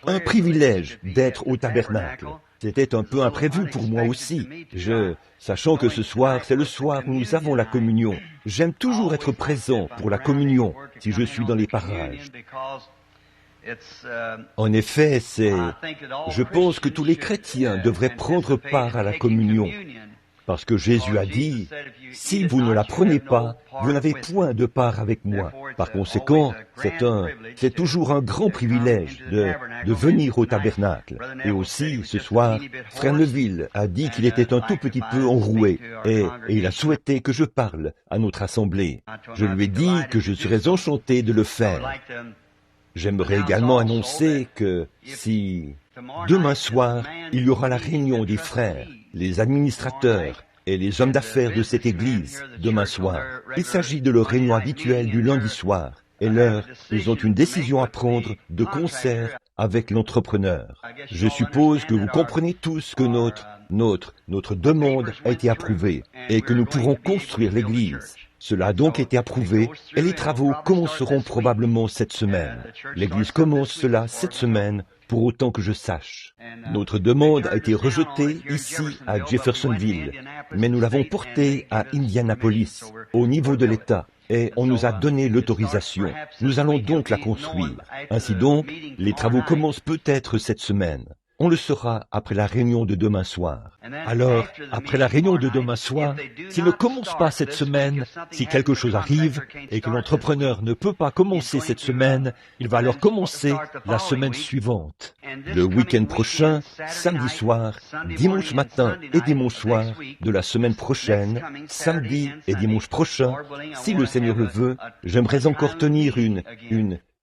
Un privilège d'être au tabernacle. C'était un peu imprévu pour moi aussi. Sachant que ce soir, c'est le soir où nous avons la communion. J'aime toujours être présent pour la communion si je suis dans les parages. En effet, je pense que tous les chrétiens devraient prendre part à la communion. Parce que Jésus a dit, « Si vous ne la prenez pas, vous n'avez point de part avec moi. » Par conséquent, c'est toujours un grand privilège de venir au tabernacle. Et aussi, ce soir, Frère Neville a dit qu'il était un tout petit peu enroué et il a souhaité que je parle à notre assemblée. Je lui ai dit que je serais enchanté de le faire. J'aimerais également annoncer que si demain soir, il y aura la réunion des frères, les administrateurs et les hommes d'affaires de cette église demain soir. Il s'agit de leur réunion habituelle du lundi soir. Et ils ont une décision à prendre de concert avec l'entrepreneur. Je suppose que vous comprenez tous que notre demande a été approuvée et que nous pourrons construire l'église. Cela a donc été approuvé et les travaux commenceront probablement cette semaine. L'église commence cela cette semaine, pour autant que je sache. Notre demande a été rejetée ici à Jeffersonville, mais nous l'avons portée à Indianapolis, au niveau de l'État, et on nous a donné l'autorisation. Nous allons donc la construire. Ainsi donc, les travaux commencent peut-être cette semaine. On le saura après la réunion de demain soir. Alors, après la réunion de demain soir, s'il ne commence pas cette semaine, si quelque chose arrive et que l'entrepreneur ne peut pas commencer cette semaine, il va alors commencer la semaine suivante. Le week-end prochain, samedi soir, dimanche matin et dimanche soir de la semaine prochaine, samedi et dimanche prochain, si le Seigneur le veut, j'aimerais encore tenir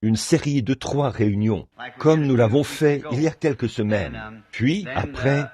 une série de 3 réunions, comme nous l'avons fait il y a quelques semaines. Puis, après,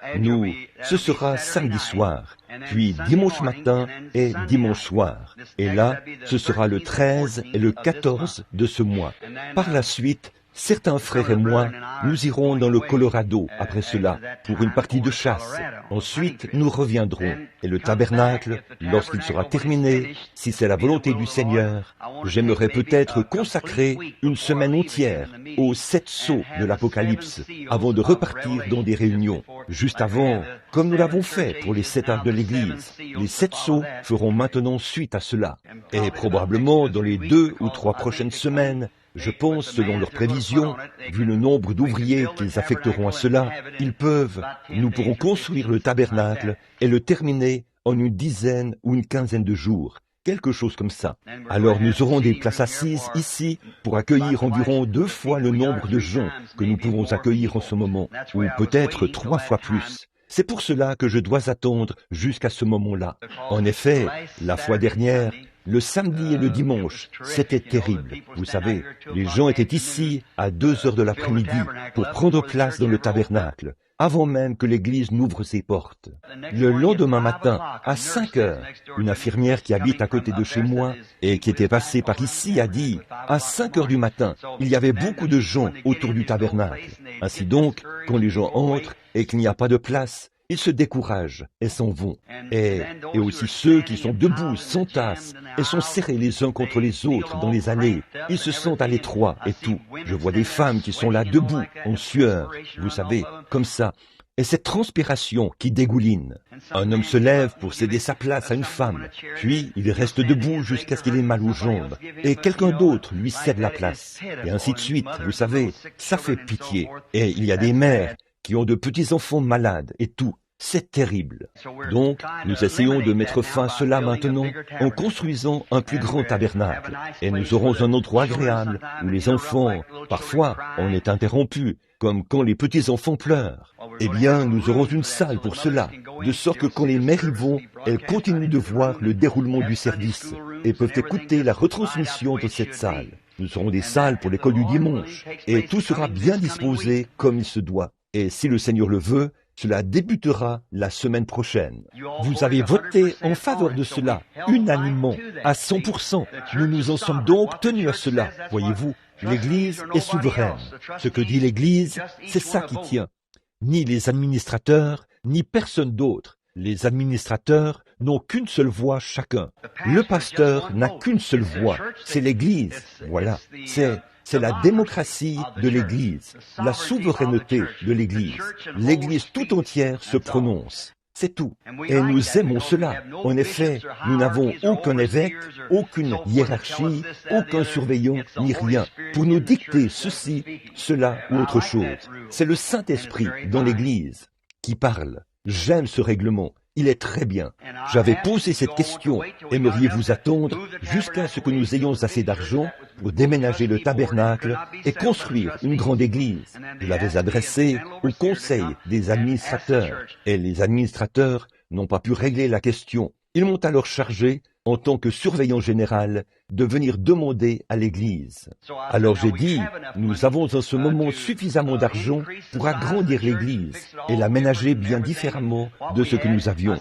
ce sera samedi soir, puis dimanche matin et dimanche soir. Et là, ce sera le 13 et le 14 de ce mois. Par la suite, certains frères et moi, nous irons dans le Colorado après cela, pour une partie de chasse. Ensuite, nous reviendrons. Et le tabernacle, lorsqu'il sera terminé, si c'est la volonté du Seigneur, j'aimerais peut-être consacrer une semaine entière aux 7 sceaux de l'Apocalypse, avant de repartir dans des réunions. Juste avant, comme nous l'avons fait pour les 7 arcs de l'Église, les 7 sceaux feront maintenant suite à cela. Et probablement, dans les 2 ou 3 prochaines semaines, je pense, selon leurs prévisions, vu le nombre d'ouvriers qu'ils affecteront à cela, nous pourrons construire le tabernacle et le terminer en une dizaine ou une quinzaine de jours, quelque chose comme ça. Alors nous aurons des places assises ici pour accueillir environ 2 fois le nombre de gens que nous pouvons accueillir en ce moment, ou peut-être 3 fois plus. C'est pour cela que je dois attendre jusqu'à ce moment-là. En effet, la fois dernière, le samedi et le dimanche, c'était terrible. Vous savez, les gens étaient ici à 2 heures de l'après-midi pour prendre place dans le tabernacle, avant même que l'église n'ouvre ses portes. Le lendemain matin, à 5 heures, une infirmière qui habite à côté de chez moi et qui était passée par ici a dit, à 5 heures du matin, il y avait beaucoup de gens autour du tabernacle. Ainsi donc, quand les gens entrent et qu'il n'y a pas de place, ils se découragent et s'en vont. Et aussi ceux qui sont debout, s'entassent et sont serrés les uns contre les autres dans les allées. Ils se sentent à l'étroit et tout. Je vois des femmes qui sont là debout, en sueur, vous savez, comme ça. Et cette transpiration qui dégouline. Un homme se lève pour céder sa place à une femme, puis il reste debout jusqu'à ce qu'il ait mal aux jambes, et quelqu'un d'autre lui cède la place. Et ainsi de suite, vous savez, ça fait pitié. Et il y a des mères qui ont de petits-enfants malades et tout. C'est terrible. Donc, nous essayons de mettre fin à cela maintenant en construisant un plus grand tabernacle. Et nous aurons un endroit agréable où les enfants, parfois, on est interrompus, comme quand les petits-enfants pleurent. Eh bien, nous aurons une salle pour cela, de sorte que quand les mères y vont, elles continuent de voir le déroulement du service et peuvent écouter la retransmission de cette salle. Nous aurons des salles pour l'école du dimanche et tout sera bien disposé comme il se doit. Et si le Seigneur le veut, cela débutera la semaine prochaine. Vous avez voté en faveur de cela, unanimement, à 100%. Nous nous en sommes donc tenus à cela. Voyez-vous, l'Église est souveraine. Ce que dit l'Église, c'est ça qui tient. Ni les administrateurs, ni personne d'autre. Les administrateurs n'ont qu'une seule voix chacun. Le pasteur n'a qu'une seule voix. C'est l'Église. Voilà. C'est la démocratie de l'Église, la souveraineté de l'Église. L'Église tout entière se prononce. C'est tout. Et nous aimons cela. En effet, nous n'avons aucun évêque, aucune hiérarchie, aucun surveillant, ni rien, pour nous dicter ceci, cela ou autre chose. C'est le Saint-Esprit dans l'Église qui parle. J'aime ce règlement. Il est très bien. J'avais posé cette question. Aimeriez-vous attendre jusqu'à ce que nous ayons assez d'argent pour déménager le tabernacle et construire une grande église? Je l'avais adressé au conseil des administrateurs, et les administrateurs n'ont pas pu régler la question. Ils m'ont alors chargé, en tant que surveillant général, de venir demander à l'Église. Alors j'ai dit, nous avons en ce moment suffisamment d'argent pour agrandir l'Église et l'aménager bien différemment de ce que nous avions.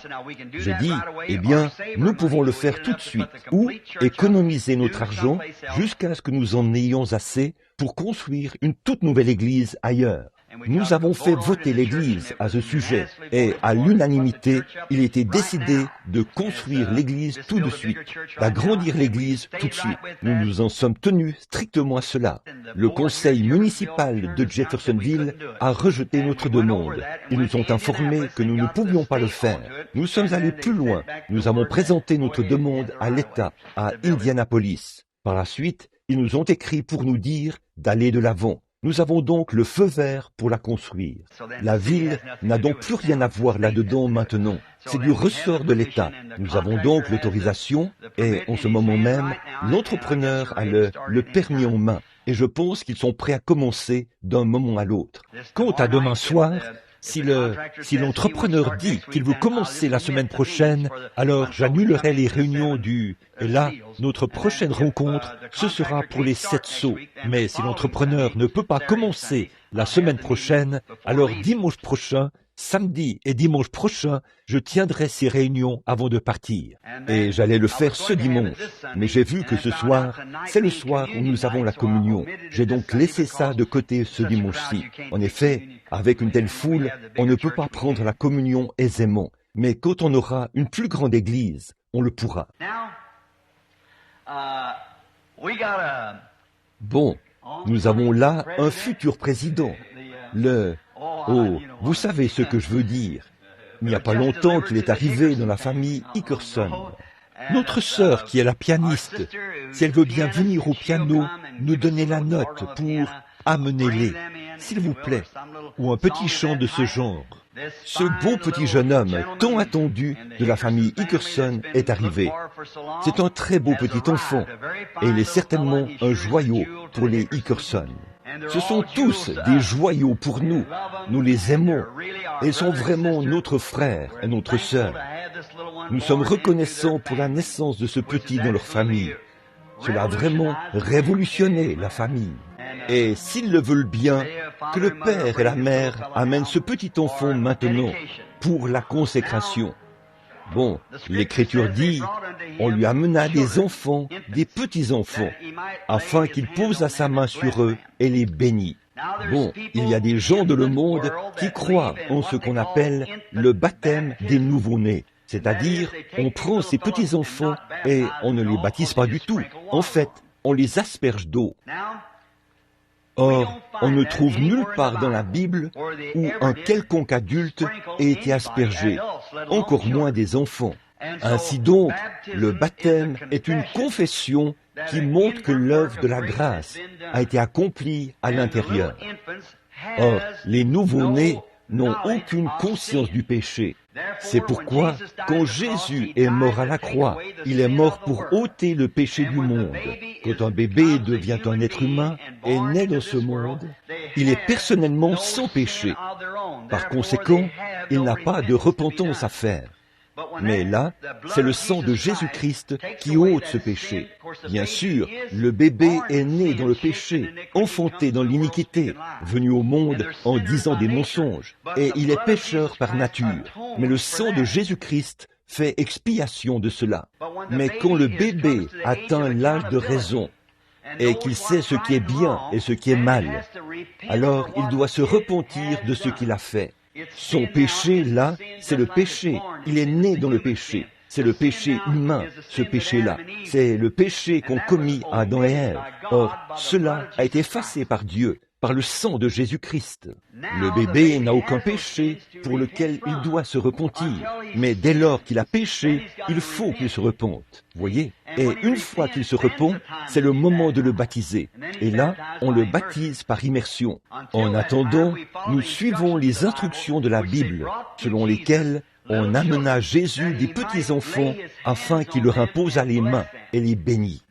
J'ai dit, eh bien, nous pouvons le faire tout de suite, ou économiser notre argent jusqu'à ce que nous en ayons assez pour construire une toute nouvelle Église ailleurs. Nous avons fait voter l'Église à ce sujet et à l'unanimité, il était décidé de construire l'Église tout de suite, d'agrandir l'Église tout de suite. Nous nous en sommes tenus strictement à cela. Le conseil municipal de Jeffersonville a rejeté notre demande. Ils nous ont informés que nous ne pouvions pas le faire. Nous sommes allés plus loin. Nous avons présenté notre demande à l'État, à Indianapolis. Par la suite, ils nous ont écrit pour nous dire d'aller de l'avant. Nous avons donc le feu vert pour la construire. La ville n'a donc plus rien à voir là-dedans maintenant. C'est du ressort de l'État. Nous avons donc l'autorisation et, en ce moment même, l'entrepreneur a le permis en main. Et je pense qu'ils sont prêts à commencer d'un moment à l'autre. Quant à demain soir, si l'entrepreneur dit qu'il veut commencer la semaine prochaine, alors j'annulerai les réunions et là, notre prochaine rencontre, ce sera pour les 7 sauts. Mais si l'entrepreneur ne peut pas commencer la semaine prochaine, alors dimanche prochain, samedi et dimanche prochain, je tiendrai ces réunions avant de partir. Et j'allais le faire ce dimanche. Mais j'ai vu que ce soir, c'est le soir où nous avons la communion. J'ai donc laissé ça de côté ce dimanche-ci. En effet, avec une telle foule, on ne peut pas prendre la communion aisément. Mais quand on aura une plus grande église, on le pourra. Bon, nous avons là un futur président. Vous savez ce que je veux dire. Il n'y a pas longtemps qu'il est arrivé dans la famille Hickerson. Notre sœur, qui est la pianiste, si elle veut bien venir au piano, nous donner la note pour amener-les, s'il vous plaît, ou un petit chant de ce genre. Ce beau petit jeune homme, tant attendu de la famille Hickerson, est arrivé. C'est un très beau petit enfant, et il est certainement un joyau pour les Hickerson. Ce sont tous des joyaux pour nous. Nous les aimons. Ils sont vraiment notre frère et notre sœur. Nous sommes reconnaissants pour la naissance de ce petit dans leur famille. Cela a vraiment révolutionné la famille. Et s'ils le veulent bien, que le père et la mère amènent ce petit enfant maintenant pour la consécration. Bon, l'Écriture dit, on lui amena des enfants, des petits-enfants, afin qu'il pose sa main sur eux et les bénit. Bon, il y a des gens de le monde qui croient en ce qu'on appelle le baptême des nouveau-nés. C'est-à-dire, on prend ces petits-enfants et on ne les baptise pas du tout. En fait, on les asperge d'eau. Or, on ne trouve nulle part dans la Bible où un quelconque adulte ait été aspergé, encore moins des enfants. Ainsi donc, le baptême est une confession qui montre que l'œuvre de la grâce a été accomplie à l'intérieur. Or, les nouveau-nés n'ont aucune conscience du péché. C'est pourquoi, quand Jésus est mort à la croix, il est mort pour ôter le péché du monde. Quand un bébé devient un être humain et naît dans ce monde, il est personnellement sans péché. Par conséquent, il n'a pas de repentance à faire. Mais là, c'est le sang de Jésus-Christ qui ôte ce péché. Bien sûr, le bébé est né dans le péché, enfanté dans l'iniquité, venu au monde en disant des mensonges, et il est pécheur par nature. Mais le sang de Jésus-Christ fait expiation de cela. Mais quand le bébé atteint l'âge de raison, et qu'il sait ce qui est bien et ce qui est mal, alors il doit se repentir de ce qu'il a fait. Son péché, là, c'est le péché. Il est né dans le péché. C'est le péché humain, ce péché-là. C'est le péché qu'ont commis Adam et Ève. Or, cela a été effacé par Dieu, par le sang de Jésus-Christ. Le bébé n'a aucun péché pour lequel il doit se repentir. Mais dès lors qu'il a péché, il faut qu'il se repente. Voyez? Et une fois qu'il se repent, c'est le moment de le baptiser. Et là, on le baptise par immersion. En attendant, nous suivons les instructions de la Bible, selon lesquelles on amena Jésus des petits-enfants afin qu'il leur imposât les mains et les bénit.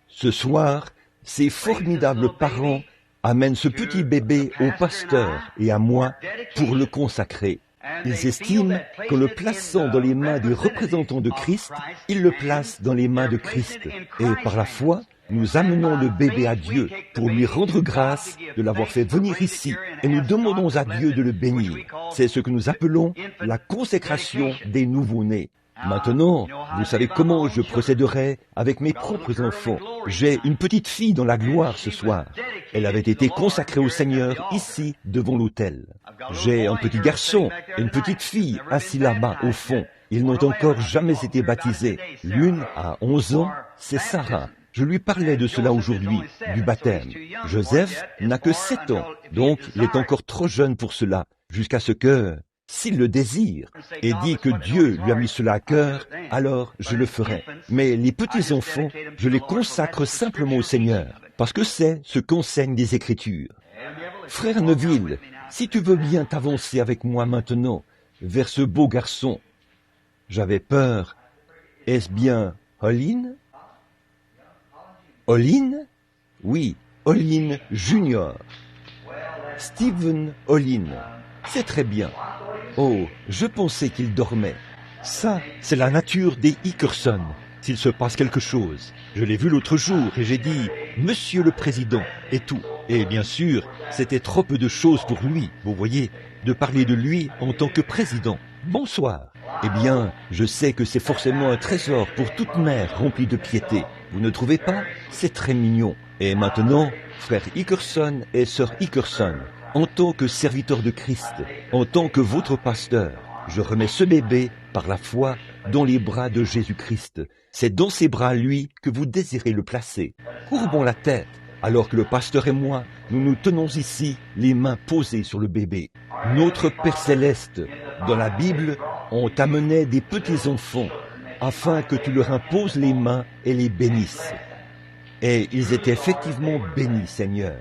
Ce soir, ces formidables parents amènent ce petit bébé au pasteur et à moi pour le consacrer. Ils estiment qu'en le plaçant dans les mains des représentants de Christ, ils le placent dans les mains de Christ. Et par la foi, nous amenons le bébé à Dieu pour lui rendre grâce de l'avoir fait venir ici et nous demandons à Dieu de le bénir. C'est ce que nous appelons la consécration des nouveau-nés. Maintenant, vous savez comment je procéderai avec mes propres enfants. J'ai une petite fille dans la gloire ce soir. Elle avait été consacrée au Seigneur ici devant l'autel. J'ai un petit garçon et une petite fille assis là-bas au fond. Ils n'ont encore jamais été baptisés. L'une a 11 ans, c'est Sarah. Je lui parlais de cela aujourd'hui, du baptême. Joseph n'a que 7 ans, donc il est encore trop jeune pour cela, jusqu'à ce que, s'il le désire, et dit que Dieu lui a mis cela à cœur, alors je le ferai. Mais les petits-enfants, je les consacre simplement au Seigneur, parce que c'est ce qu'enseignent les Écritures. Frère Neville, si tu veux bien t'avancer avec moi maintenant, vers ce beau garçon. J'avais peur. Est-ce bien Olin? Olin? Oui, Olin Junior. Stephen Olin. C'est très bien. Oh, je pensais qu'il dormait. Ça, c'est la nature des Hickerson. S'il se passe quelque chose. Je l'ai vu l'autre jour et j'ai dit « Monsieur le Président » et tout. Et bien sûr, c'était trop peu de choses pour lui, vous voyez, de parler de lui en tant que président. Bonsoir. Eh bien, je sais que c'est forcément un trésor pour toute mère remplie de piété. Vous ne trouvez pas? C'est très mignon. Et maintenant, frère Hickerson et sœur Hickerson, en tant que serviteur de Christ, en tant que votre pasteur, je remets ce bébé, par la foi, dans les bras de Jésus-Christ. C'est dans ses bras, lui, que vous désirez le placer. Courbons la tête, alors que le pasteur et moi, nous nous tenons ici, les mains posées sur le bébé. Notre Père Céleste, dans la Bible, on t'amenait des petits-enfants, afin que tu leur imposes les mains et les bénisses. Et ils étaient effectivement bénis, Seigneur.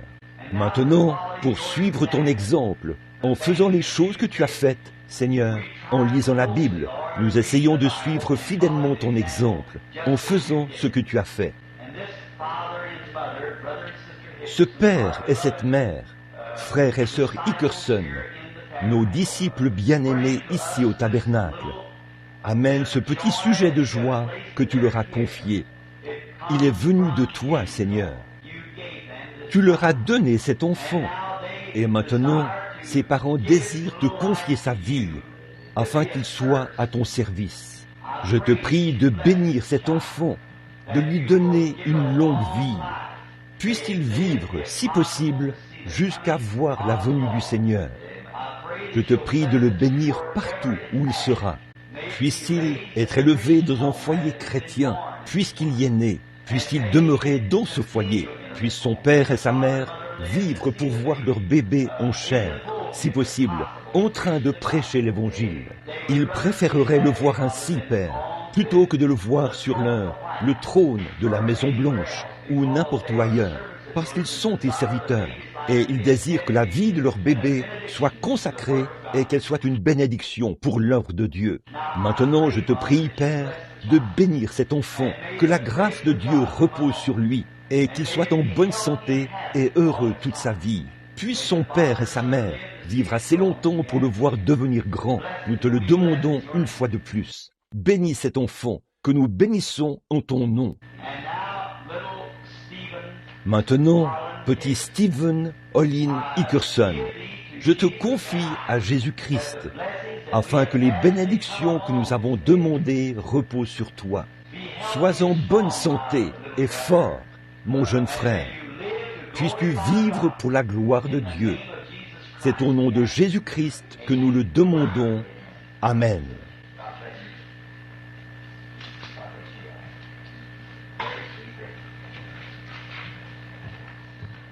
Maintenant, pour suivre ton exemple, en faisant les choses que tu as faites, Seigneur, en lisant la Bible, nous essayons de suivre fidèlement ton exemple, en faisant ce que tu as fait. Ce père et cette mère, frères et sœurs Hickerson, nos disciples bien-aimés ici au tabernacle, amènent ce petit sujet de joie que tu leur as confié. Il est venu de toi, Seigneur. Tu leur as donné cet enfant, et maintenant, ses parents désirent te confier sa vie, afin qu'il soit à ton service. Je te prie de bénir cet enfant, de lui donner une longue vie. Puisse-t-il vivre, si possible, jusqu'à voir la venue du Seigneur. Je te prie de le bénir partout où il sera. Puisse-t-il être élevé dans un foyer chrétien, puisqu'il y est né, puisse-t-il demeurer dans ce foyer, puisse son père et sa mère vivre pour voir leur bébé en chair, si possible, en train de prêcher l'Évangile. Ils préféreraient le voir ainsi, Père, plutôt que de le voir sur le trône de la Maison Blanche ou n'importe où ailleurs, parce qu'ils sont tes serviteurs, et ils désirent que la vie de leur bébé soit consacrée et qu'elle soit une bénédiction pour l'œuvre de Dieu. Maintenant, je te prie, Père, de bénir cet enfant, que la grâce de Dieu repose sur lui, et qu'il soit en bonne santé et heureux toute sa vie. Puisse son père et sa mère vivre assez longtemps pour le voir devenir grand. Nous te le demandons une fois de plus. Bénis cet enfant, que nous bénissons en ton nom. Maintenant, petit Stephen Olin Hickerson, je te confie à Jésus-Christ, afin que les bénédictions que nous avons demandées reposent sur toi. Sois en bonne santé et fort, mon jeune frère. Puisses-tu vivre pour la gloire de Dieu. C'est au nom de Jésus-Christ que nous le demandons. Amen.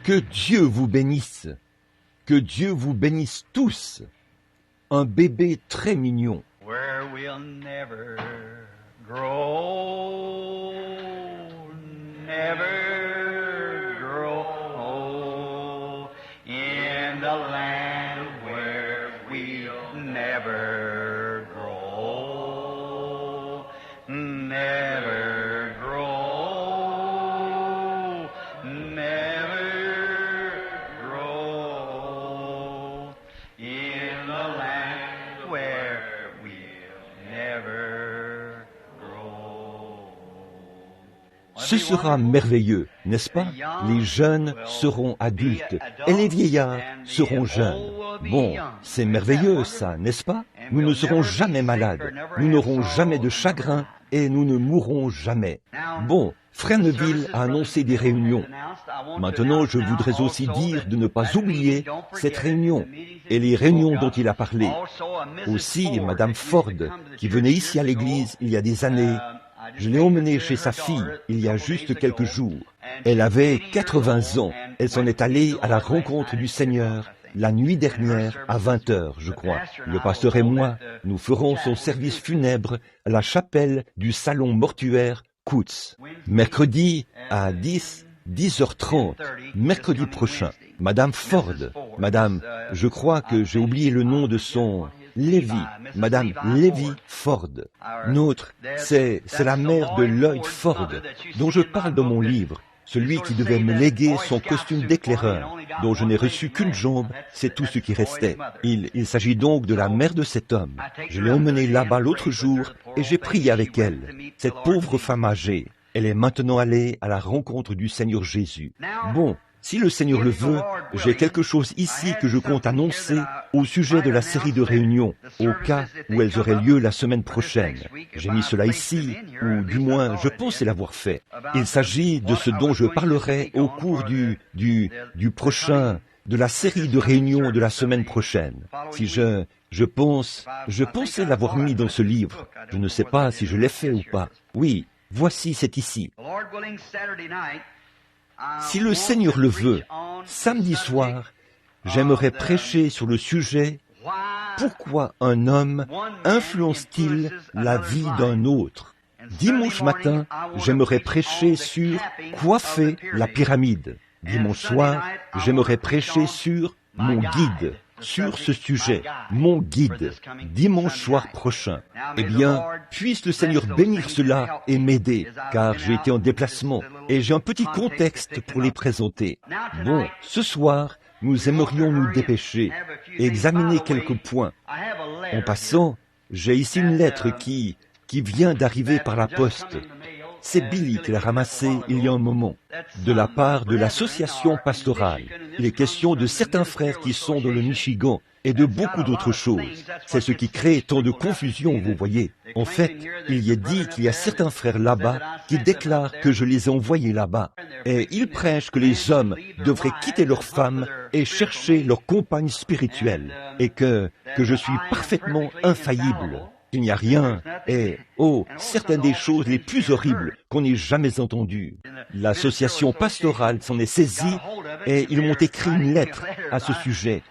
Que Dieu vous bénisse. Que Dieu vous bénisse tous. Un bébé très mignon. Where we'll never grow, never grow, in the land where we'll never grow, never grow, never grow, in the land where Ce sera merveilleux, n'est-ce pas? Les jeunes seront adultes et les vieillards seront jeunes. Bon, c'est merveilleux ça, n'est-ce pas? Nous ne serons jamais malades, nous n'aurons jamais de chagrin et nous ne mourrons jamais. Bon, Frère Neville a annoncé des réunions. Maintenant, je voudrais aussi dire de ne pas oublier cette réunion et les réunions dont il a parlé. Aussi, Madame Ford, qui venait ici à l'église il y a des années, je l'ai emmenée chez sa fille il y a juste quelques jours. Elle avait 80 ans. Elle s'en est allée à la rencontre du Seigneur la nuit dernière à 20h, je crois. Le pasteur et moi, nous ferons son service funèbre à la chapelle du salon mortuaire Coutts. Mercredi à 10h30, mercredi prochain. Madame Ford, Madame, je crois que j'ai oublié le nom de son... Lévy, Madame Lévy Ford. Nôtre, c'est la mère de Lloyd Ford, dont je parle dans mon livre, celui qui devait me léguer son costume d'éclaireur, dont je n'ai reçu qu'une jambe, c'est tout ce qui restait. Il s'agit donc de la mère de cet homme. Je l'ai emmenée là-bas l'autre jour et j'ai prié avec elle, cette pauvre femme âgée. Elle est maintenant allée à la rencontre du Seigneur Jésus. Bon, si le Seigneur le veut, j'ai quelque chose ici que je compte annoncer au sujet de la série de réunions, au cas où elles auraient lieu la semaine prochaine. J'ai mis cela ici, ou du moins, je pensais l'avoir fait. Il s'agit de ce dont je parlerai au cours du prochain, de la série de réunions de la semaine prochaine. Si je pensais l'avoir mis dans ce livre. Je ne sais pas si je l'ai fait ou pas. Oui, voici, c'est ici. Si le Seigneur le veut, samedi soir, j'aimerais prêcher sur le sujet « Pourquoi un homme influence-t-il la vie d'un autre ?» Dimanche matin, j'aimerais prêcher sur « Coiffer la pyramide ». Dimanche soir, j'aimerais prêcher sur « Mon guide ». Sur ce sujet, mon guide, dimanche soir prochain. Eh bien, puisse le Seigneur bénir cela et m'aider, car j'ai été en déplacement et j'ai un petit contexte pour les présenter. Bon, ce soir, nous aimerions nous dépêcher et examiner quelques points. En passant, j'ai ici une lettre qui vient d'arriver par la poste. C'est Billy qui l'a ramassée il y a un moment, de la part de l'association pastorale. Il est question de certains frères qui sont dans le Michigan et de beaucoup d'autres choses. C'est ce qui crée tant de confusion, vous voyez. En fait, il y est dit qu'il y a certains frères là-bas qui déclarent que je les ai envoyés là-bas. Et ils prêchent que les hommes devraient quitter leurs femmes et chercher leur compagne spirituelle. Et que je suis parfaitement infaillible. Il n'y a rien, et, certaines des choses les plus horribles qu'on ait jamais entendues. L'association pastorale s'en est saisie, et ils m'ont écrit une lettre à ce sujet,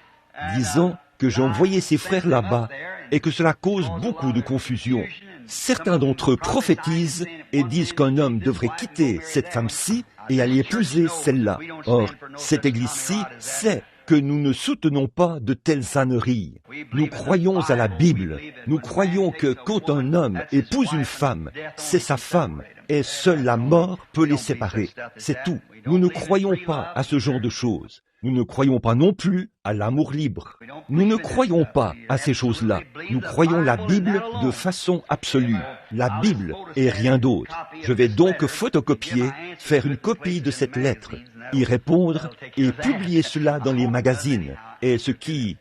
disant que j'ai envoyé ces frères là-bas, et que cela cause beaucoup de confusion. Certains d'entre eux prophétisent et disent qu'un homme devrait quitter cette femme-ci et aller épouser celle-là. Or, cette église-ci sait que nous ne soutenons pas de telles âneries. Nous croyons à la Bible. Nous croyons que quand un homme épouse une femme, c'est sa femme, et seule la mort peut les séparer. C'est tout. Nous ne croyons pas à ce genre de choses. Nous ne croyons pas non plus à l'amour libre. Nous ne croyons pas à ces choses-là. Nous croyons la Bible de façon absolue. La Bible et rien d'autre. Je vais donc photocopier, faire une copie de cette lettre, y répondre et publier cela dans les magazines. Et ce qui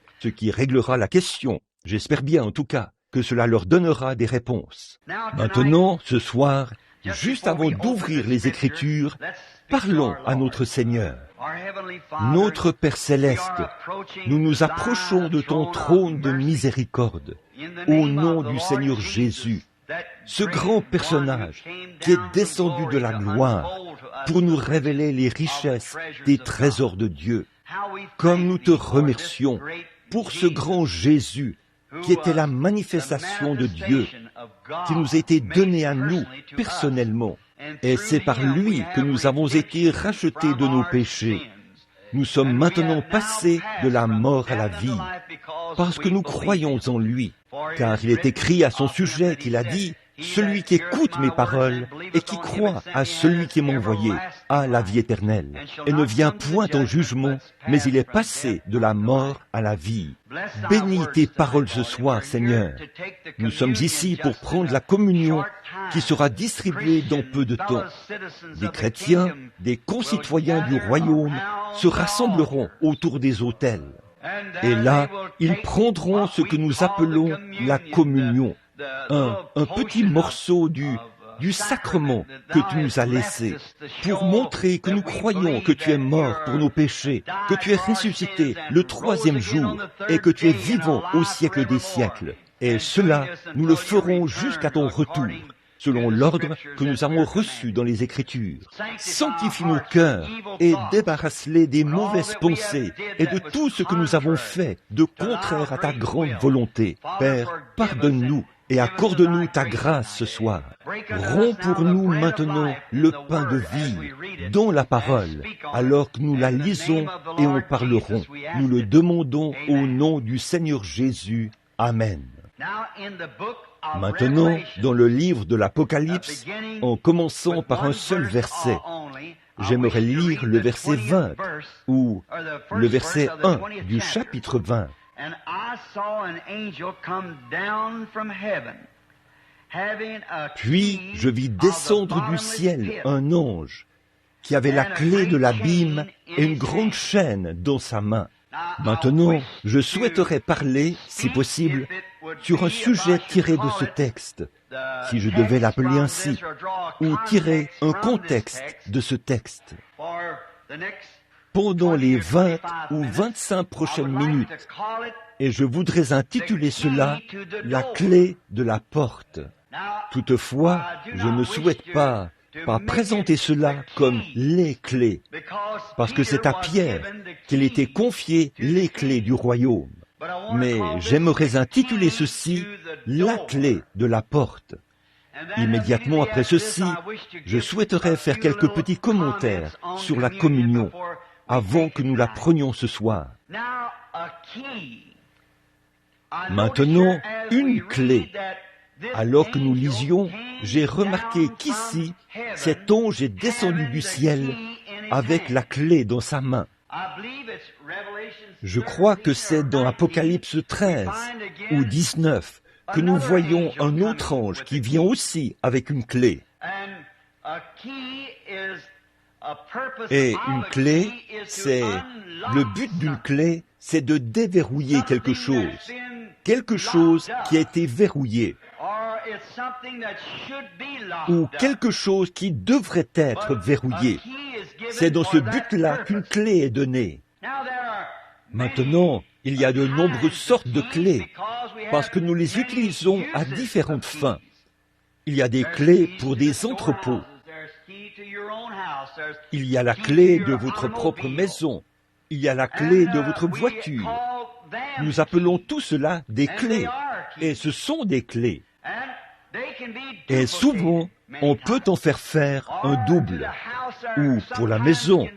réglera la question, j'espère bien en tout cas, que cela leur donnera des réponses. Maintenant, ce soir, juste avant d'ouvrir les Écritures, parlons à notre Seigneur. Notre Père Céleste, nous nous approchons de ton trône de miséricorde, au nom du Seigneur Jésus, ce grand personnage qui est descendu de la gloire pour nous révéler les richesses des trésors de Dieu. Comme nous te remercions pour ce grand Jésus qui était la manifestation de Dieu, qui nous a été donné à nous personnellement. Et c'est par lui que nous avons été rachetés de nos péchés. Nous sommes maintenant passés de la mort à la vie, parce que nous croyons en lui. Car il est écrit à son sujet qu'il a dit, « Celui qui écoute mes paroles et qui croit à celui qui m'a envoyé a la vie éternelle, et ne vient point en jugement, mais il est passé de la mort à la vie. » Bénis tes paroles ce soir, Seigneur. Nous sommes ici pour prendre la communion qui sera distribuée dans peu de temps. Des chrétiens, des concitoyens du royaume se rassembleront autour des autels. Et là, ils prendront ce que nous appelons la communion, un petit morceau du sacrement que tu nous as laissé, pour montrer que nous croyons que tu es mort pour nos péchés, que tu es ressuscité le 3e jour, et que tu es vivant au siècle des siècles. Et cela, nous le ferons jusqu'à ton retour, selon l'ordre que nous avons reçu dans les Écritures. Sanctifie nos cœurs et débarrasse-les des mauvaises pensées et de tout ce que nous avons fait de contraire à ta grande volonté. Père, pardonne-nous et accorde-nous ta grâce ce soir. Romps pour nous maintenant le pain de vie dans la parole, alors que nous la lisons et en parlerons. Nous le demandons au nom du Seigneur Jésus. Amen. Maintenant, dans le livre de l'Apocalypse, en commençant par un seul verset, j'aimerais lire le verset 20, ou le verset 1 du chapitre 20. Puis je vis descendre du ciel un ange qui avait la clé de l'abîme et une grande chaîne dans sa main. Maintenant, je souhaiterais parler, si possible, sur un sujet tiré de ce texte, si je devais l'appeler ainsi, ou tirer un contexte de ce texte. Pendant les 20 ou 25 prochaines minutes, et je voudrais intituler cela « La clé de la porte ». Toutefois, je ne souhaite pas présenter cela comme les clés, parce que c'est à Pierre qu'il était confié les clés du royaume. Mais j'aimerais intituler ceci « La clé de la porte ». Immédiatement après ceci, je souhaiterais faire quelques petits commentaires sur la communion avant que nous la prenions ce soir. Maintenant, une clé. Alors que nous lisions, j'ai remarqué qu'ici, cet ange est descendu du ciel avec la clé dans sa main. Je crois que c'est dans Apocalypse 13 ou 19 que nous voyons un autre ange qui vient aussi avec une clé. Et une clé, le but d'une clé, c'est de déverrouiller quelque chose qui a été verrouillé, ou quelque chose qui devrait être verrouillé. C'est dans ce but-là qu'une clé est donnée. Maintenant, il y a de nombreuses sortes de clés, parce que nous les utilisons à différentes fins. Il y a des clés pour des entrepôts. Il y a la clé de votre propre maison. Il y a la clé de votre voiture. Nous appelons tout cela des clés, et ce sont des clés. Et souvent, on peut en faire un double. Ou pour la maison,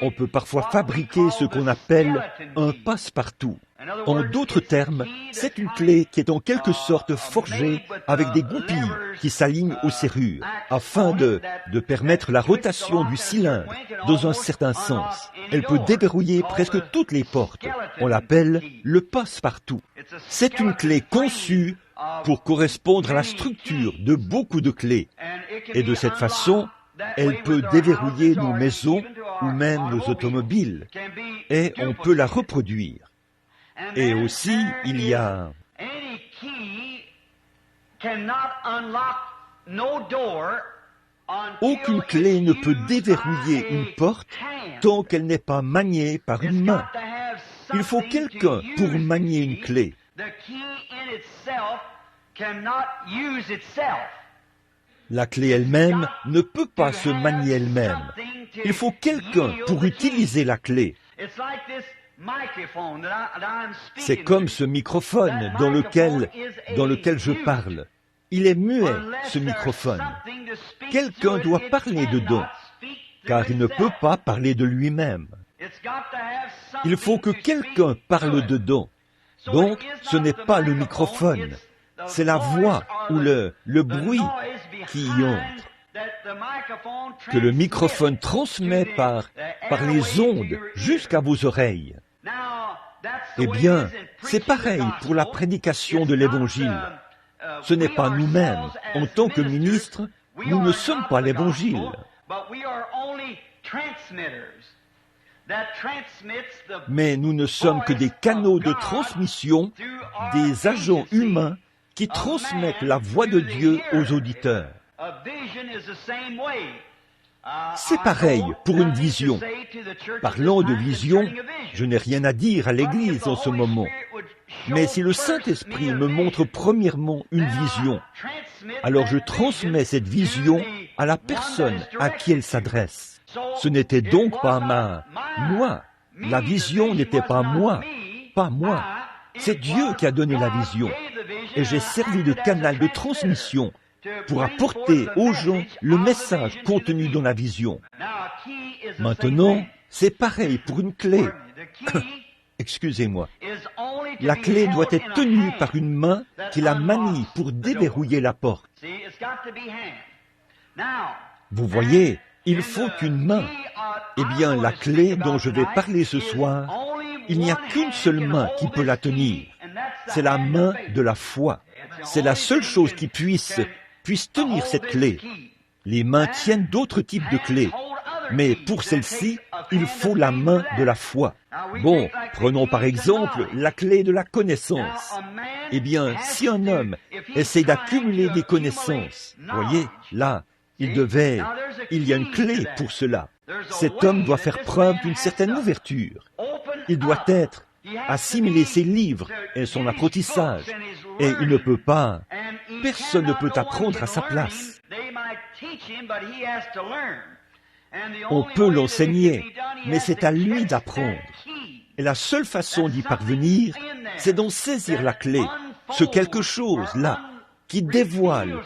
on peut parfois fabriquer ce qu'on appelle un passe-partout. En d'autres termes, c'est une clé qui est en quelque sorte forgée avec des goupilles qui s'alignent aux serrures, afin de permettre la rotation du cylindre dans un certain sens. Elle peut déverrouiller presque toutes les portes. On l'appelle le passe-partout. C'est une clé conçue pour correspondre à la structure de beaucoup de clés. Et de cette façon, elle peut déverrouiller nos maisons ou même nos automobiles. Et on peut la reproduire. Et aussi, il y a... Aucune clé ne peut déverrouiller une porte tant qu'elle n'est pas maniée par une main. Il faut quelqu'un pour manier une clé. La clé elle-même ne peut pas se manier elle-même. Il faut quelqu'un pour utiliser la clé. C'est comme ce microphone dans lequel je parle. Il est muet, ce microphone. Quelqu'un doit parler dedans, car il ne peut pas parler de lui-même. Il faut que quelqu'un parle dedans. Donc, ce n'est pas le microphone, c'est la voix ou le bruit qui y entre, que le microphone transmet par les ondes jusqu'à vos oreilles. Eh bien, c'est pareil pour la prédication de l'Évangile. Ce n'est pas nous-mêmes, en tant que ministres, nous ne sommes pas l'Évangile. Mais nous ne sommes que des canaux de transmission, des agents humains qui transmettent la voix de Dieu aux auditeurs. C'est pareil pour une vision. Parlant de vision, je n'ai rien à dire à l'Église en ce moment. Mais si le Saint-Esprit me montre premièrement une vision, alors je transmets cette vision à la personne à qui elle s'adresse. Ce n'était donc pas moi. La vision n'était pas moi. C'est Dieu qui a donné la vision. Et j'ai servi de canal de transmission pour apporter aux gens le message contenu dans la vision. Maintenant, c'est pareil pour une clé. Excusez-moi. La clé doit être tenue par une main qui la manie pour déverrouiller la porte. Vous voyez, il faut une main. Eh bien, la clé dont je vais parler ce soir, il n'y a qu'une seule main qui peut la tenir. C'est la main de la foi. C'est la seule chose qui puisse tenir cette clé. Les mains tiennent d'autres types de clés. Mais pour celle-ci, il faut la main de la foi. Bon, prenons par exemple la clé de la connaissance. Eh bien, si un homme essaie d'accumuler des connaissances, voyez, là, il y a une clé pour cela. Cet homme doit faire preuve d'une certaine ouverture. Il doit assimiler ses livres et son apprentissage. Et il ne peut pas, personne ne peut apprendre à sa place. On peut l'enseigner, mais c'est à lui d'apprendre. Et la seule façon d'y parvenir, c'est d'en saisir la clé, ce quelque chose là, qui dévoile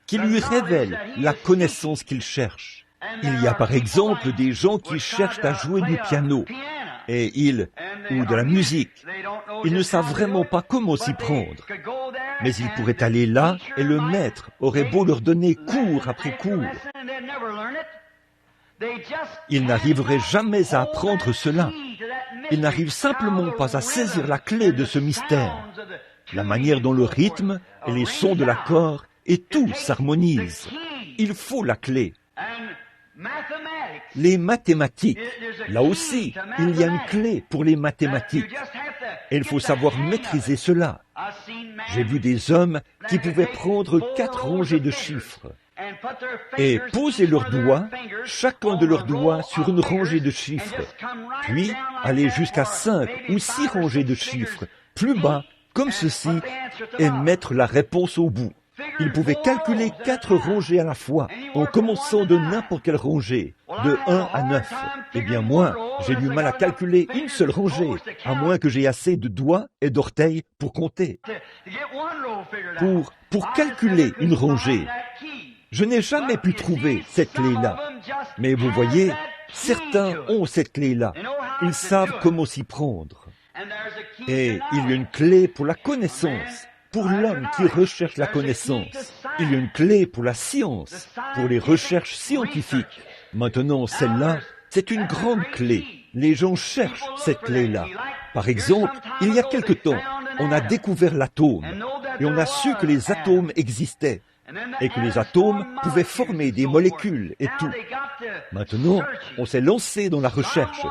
qui lui révèle la connaissance qu'il cherche. Il y a par exemple des gens qui cherchent à jouer du piano, ou de la musique. Ils ne savent vraiment pas comment s'y prendre. Mais ils pourraient aller là et le maître aurait beau leur donner cours après cours. Ils n'arriveraient jamais à apprendre cela. Ils n'arrivent simplement pas à saisir la clé de ce mystère. La manière dont le rythme et les sons de l'accord et tout s'harmonise. Il faut la clé. Les mathématiques, là aussi, il y a une clé pour les mathématiques. Et il faut savoir maîtriser cela. J'ai vu des hommes qui pouvaient prendre 4 rangées de chiffres et poser leurs doigts, chacun de leurs doigts, sur une rangée de chiffres, puis aller jusqu'à 5 ou 6 rangées de chiffres, plus bas, comme ceci, et mettre la réponse au bout. Ils pouvaient calculer 4 rangées à la fois, en commençant de n'importe quelle rangée, de 1 à 9. Eh bien moi, j'ai du mal à calculer une seule rangée, à moins que j'aie assez de doigts et d'orteils pour compter. Pour calculer une rangée, je n'ai jamais pu trouver cette clé-là. Mais vous voyez, certains ont cette clé-là. Ils savent comment s'y prendre. Et il y a une clé pour la connaissance. Pour l'homme qui recherche la connaissance, il y a une clé pour la science, pour les recherches scientifiques. Maintenant, celle-là, c'est une grande clé. Les gens cherchent cette clé-là. Par exemple, il y a quelque temps, on a découvert l'atome, et on a su que les atomes existaient, et que les atomes pouvaient former des molécules et tout. Maintenant, on s'est lancé dans la recherche.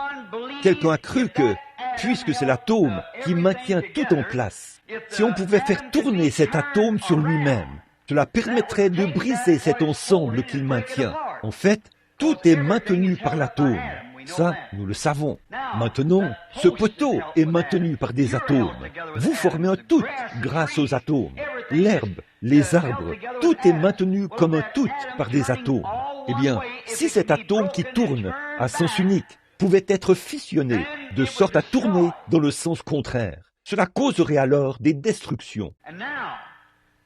Quelqu'un a cru que, puisque c'est l'atome qui maintient tout en place, si on pouvait faire tourner cet atome sur lui-même, cela permettrait de briser cet ensemble qu'il maintient. En fait, tout est maintenu par l'atome. Ça, nous le savons. Maintenant, ce poteau est maintenu par des atomes. Vous formez un tout grâce aux atomes. L'herbe, les arbres, tout est maintenu comme un tout par des atomes. Eh bien, si cet atome qui tourne à sens unique pouvait être fissionné de sorte à tourner dans le sens contraire, cela causerait alors des destructions.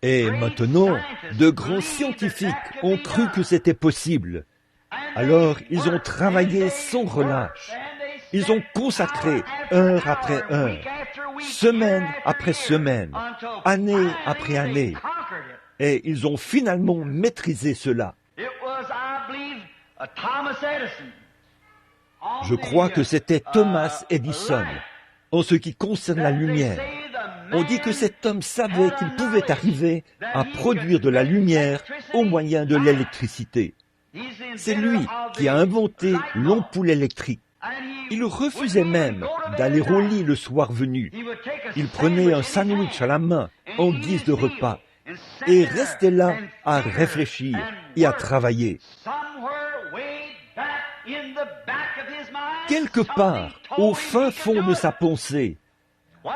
Et maintenant, de grands scientifiques ont cru que c'était possible. Alors, ils ont travaillé sans relâche. Ils ont consacré heure après heure, semaine après semaine, année après année. Et ils ont finalement maîtrisé cela. Je crois que c'était Thomas Edison. En ce qui concerne la lumière, on dit que cet homme savait qu'il pouvait arriver à produire de la lumière au moyen de l'électricité. C'est lui qui a inventé l'ampoule électrique. Il refusait même d'aller au lit le soir venu. Il prenait un sandwich à la main en guise de repas et restait là à réfléchir et à travailler. Quelque part, au fin fond de sa pensée,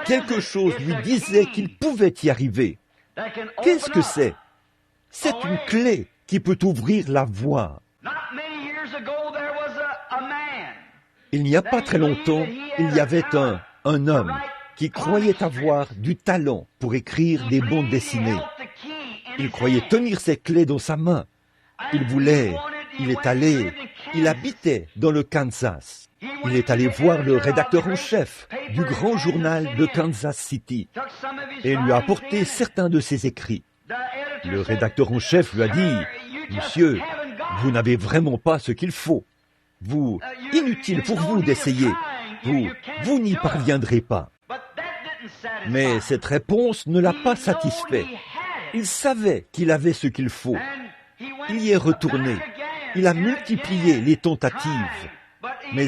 quelque chose lui disait qu'il pouvait y arriver. Qu'est-ce que c'est? C'est une clé qui peut ouvrir la voie. Il n'y a pas très longtemps, il y avait un homme qui croyait avoir du talent pour écrire des bandes dessinées. Il croyait tenir ses clés dans sa main. Il habitait dans le Kansas. Il est allé voir le rédacteur en chef du grand journal de Kansas City et lui a apporté certains de ses écrits. Le rédacteur en chef lui a dit « Monsieur, vous n'avez vraiment pas ce qu'il faut. Inutile pour vous d'essayer. Vous n'y parviendrez pas. » Mais cette réponse ne l'a pas satisfait. Il savait qu'il avait ce qu'il faut. Il y est retourné. Il a multiplié les tentatives. Mais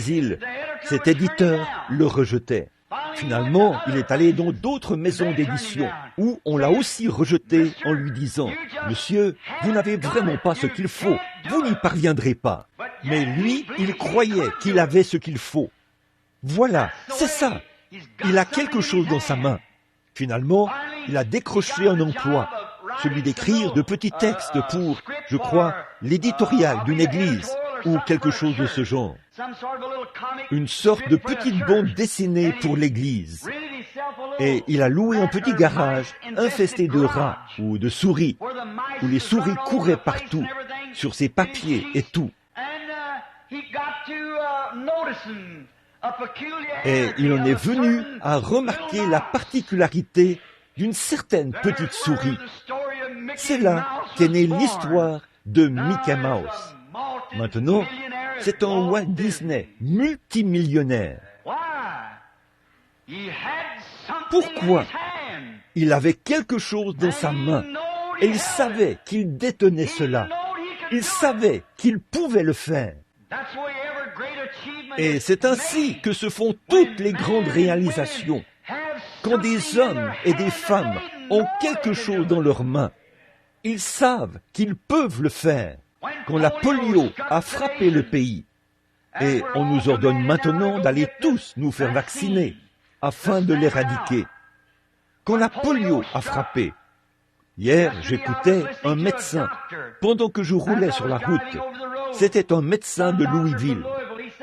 cet éditeur le rejetait. Finalement, il est allé dans d'autres maisons d'édition où on l'a aussi rejeté en lui disant « Monsieur, vous n'avez vraiment pas ce qu'il faut. Vous n'y parviendrez pas. » Mais lui, il croyait qu'il avait ce qu'il faut. Voilà, c'est ça. Il a quelque chose dans sa main. Finalement, il a décroché un emploi, celui d'écrire de petits textes pour, je crois, l'éditorial d'une église ou quelque chose de ce genre. Une sorte de petite bande dessinée pour l'église. Et il a loué un petit garage infesté de rats ou de souris, où les souris couraient partout, sur ses papiers et tout. Et il en est venu à remarquer la particularité d'une certaine petite souris. C'est là qu'est née l'histoire de Mickey Mouse. Maintenant, c'est un Walt Disney multimillionnaire. Pourquoi? Il avait quelque chose dans sa main et il savait qu'il détenait cela. Il savait qu'il pouvait le faire. Et c'est ainsi que se font toutes les grandes réalisations. Quand des hommes et des femmes ont quelque chose dans leurs mains, ils savent qu'ils peuvent le faire. Quand la polio a frappé le pays, et on nous ordonne maintenant d'aller tous nous faire vacciner afin de l'éradiquer. Quand la polio a frappé, hier j'écoutais un médecin pendant que je roulais sur la route. C'était un médecin de Louisville.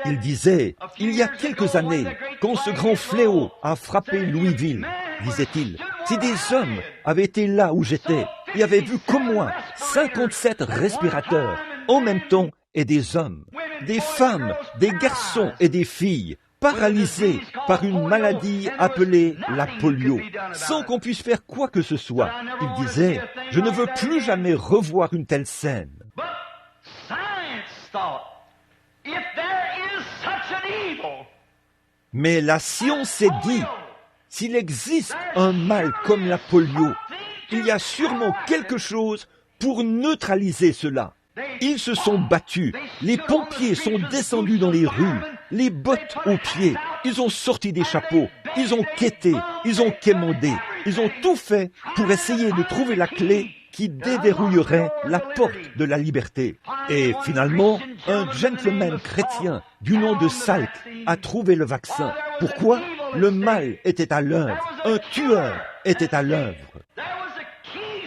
Il disait, il y a quelques années, quand ce grand fléau a frappé Louisville, disait-il, si des hommes avaient été là où j'étais et avaient vu comme moi 57 respirateurs en même temps et des hommes, des femmes, des garçons et des filles paralysés par une maladie appelée la polio, sans qu'on puisse faire quoi que ce soit. Il disait, je ne veux plus jamais revoir une telle scène. Mais la science s'est dit, s'il existe un mal comme la polio, il y a sûrement quelque chose pour neutraliser cela. Ils se sont battus, les pompiers sont descendus dans les rues, les bottes aux pieds, ils ont sorti des chapeaux, ils ont quêté, ils ont quémandé, ils ont tout fait pour essayer de trouver la clé qui déverrouillerait la porte de la liberté. Et finalement, un gentleman chrétien du nom de Salk a trouvé le vaccin. Pourquoi? Le mal était à l'œuvre, un tueur était à l'œuvre.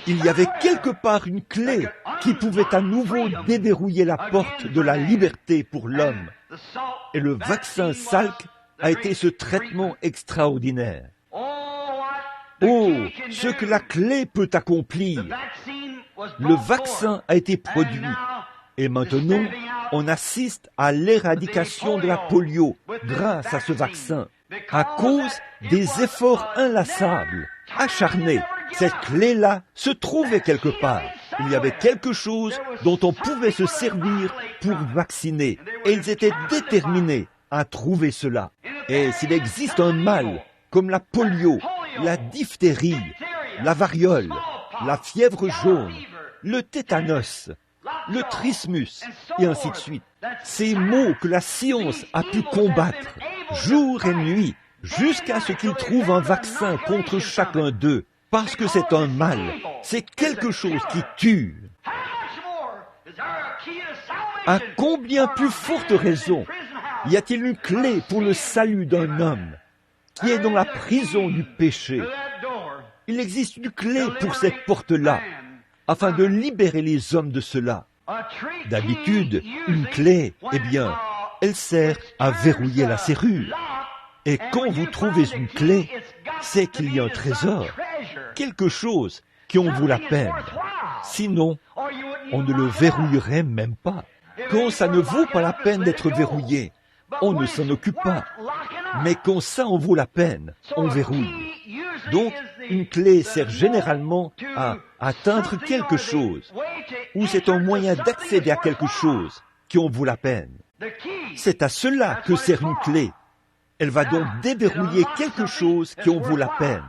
Il y avait quelque part une clé qui pouvait à nouveau déverrouiller la porte de la liberté pour l'homme. Et le vaccin Salk a été ce traitement extraordinaire. Oh, ce que la clé peut accomplir! Le vaccin a été produit. Et maintenant, on assiste à l'éradication de la polio grâce à ce vaccin, à cause des efforts inlassables, acharnés. Cette clé-là se trouvait quelque part. Il y avait quelque chose dont on pouvait se servir pour vacciner. Et ils étaient déterminés à trouver cela. Et s'il existe un mal, comme la polio, la diphtérie, la variole, la fièvre jaune, le tétanos, le trismus, et ainsi de suite. Ces maux que la science a pu combattre, jour et nuit, jusqu'à ce qu'il trouve un vaccin contre chacun d'eux, parce que c'est un mal, c'est quelque chose qui tue. À combien plus forte raison y a-t-il une clé pour le salut d'un homme qui est dans la prison du péché? Il existe une clé pour cette porte-là, afin de libérer les hommes de cela. D'habitude, une clé, eh bien, elle sert à verrouiller la serrure. Et quand vous trouvez une clé, c'est qu'il y a un trésor, quelque chose qui en vaut la peine. Sinon, on ne le verrouillerait même pas. Quand ça ne vaut pas la peine d'être verrouillé, on ne s'en occupe pas. Mais quand ça en vaut la peine, on verrouille. Donc, une clé sert généralement à atteindre quelque chose, ou c'est un moyen d'accéder à quelque chose qui en vaut la peine. C'est à cela que sert une clé. Elle va donc déverrouiller quelque chose qui en vaut la peine.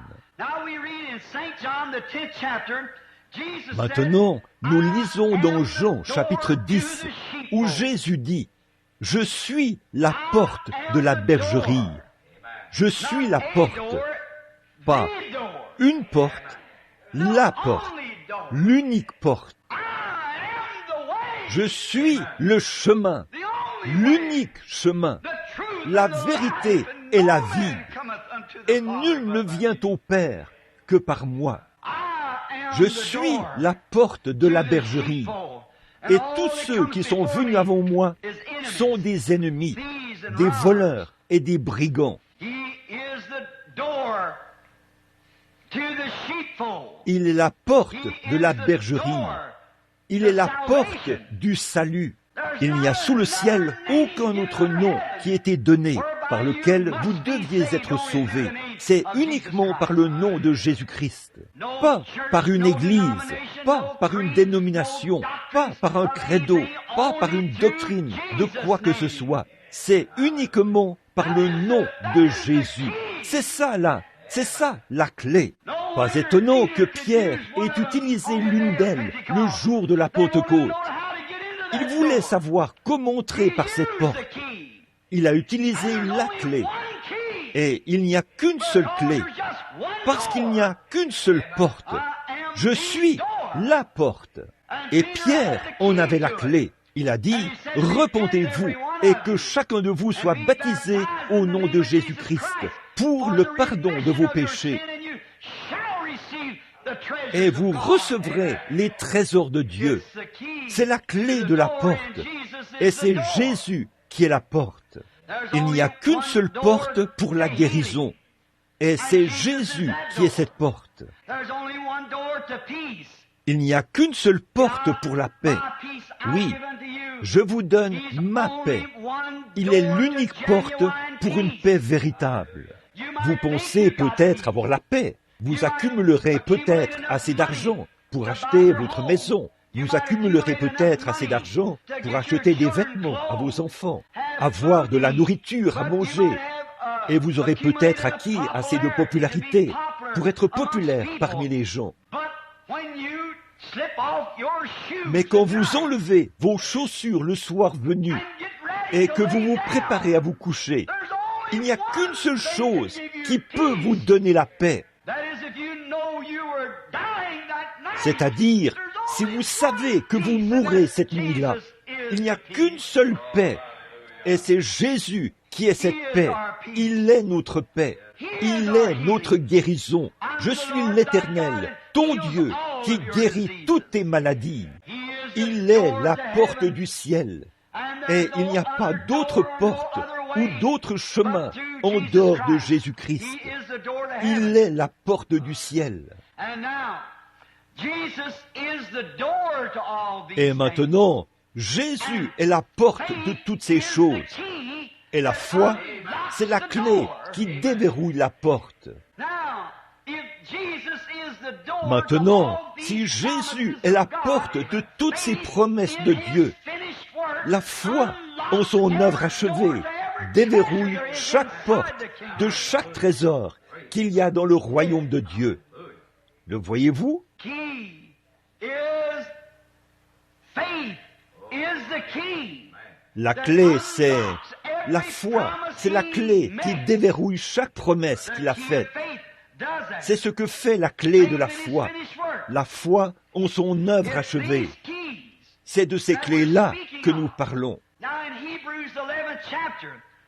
Maintenant, nous lisons dans Jean chapitre 10, où Jésus dit « Je suis la porte de la bergerie. Je suis la porte. » Pas une porte, la porte, l'unique porte. Je suis le chemin, l'unique chemin, la vérité et la vie. Et nul ne vient au Père que par moi. Je suis la porte de la bergerie. Et tous ceux qui sont venus avant moi sont des ennemis, des voleurs et des brigands. Il est la porte de la bergerie. Il est la porte du salut. Il n'y a sous le ciel aucun autre nom qui ait été donné par lequel vous deviez être sauvés. C'est uniquement par le nom de Jésus-Christ. Pas par une église, pas par une dénomination, pas par un credo, pas par une doctrine de quoi que ce soit. C'est uniquement par le nom de Jésus. C'est ça là. C'est ça, la clé. Pas étonnant que Pierre ait utilisé l'une d'elles le jour de la Pentecôte. Il voulait savoir comment entrer par cette porte. Il a utilisé la clé. Et il n'y a qu'une seule clé. Parce qu'il n'y a qu'une seule porte. Je suis la porte. Et Pierre en avait la clé. Il a dit, repentez-vous et que chacun de vous soit baptisé au nom de Jésus-Christ pour le pardon de vos péchés. Et vous recevrez les trésors de Dieu. C'est la clé de la porte. Et c'est Jésus qui est la porte. Il n'y a qu'une seule porte pour la guérison. Et c'est Jésus qui est cette porte. Il n'y a qu'une seule porte pour la paix. Oui, je vous donne ma paix. Il est l'unique porte pour une paix véritable. Vous pensez peut-être avoir la paix. Vous accumulerez peut-être assez d'argent pour acheter votre maison. Vous accumulerez peut-être assez d'argent pour acheter des vêtements à vos enfants, avoir de la nourriture à manger. Et vous aurez peut-être acquis assez de popularité pour être populaire parmi les gens. Mais quand vous enlevez vos chaussures le soir venu et que vous vous préparez à vous coucher, il n'y a qu'une seule chose qui peut vous donner la paix. C'est-à-dire, si vous savez que vous mourrez cette nuit-là, il n'y a qu'une seule paix. Et c'est Jésus qui est cette paix. Il est notre paix. Il est notre guérison. Je suis l'Éternel, ton Dieu, qui guérit toutes tes maladies. Il est la porte du ciel. Et il n'y a pas d'autre porte ou d'autre chemin en dehors de Jésus-Christ. Il est la porte du ciel. Et maintenant, Jésus est la porte de toutes ces choses. Et la foi, c'est la clé qui déverrouille la porte. Maintenant, si Jésus est la porte de toutes ces promesses de Dieu, la foi en son œuvre achevée déverrouille chaque porte de chaque trésor qu'il y a dans le royaume de Dieu. Le voyez-vous? La clé, c'est la foi, c'est la clé qui déverrouille chaque promesse qu'il a faite. C'est ce que fait la clé de la foi en son œuvre achevée. C'est de ces clés-là que nous parlons.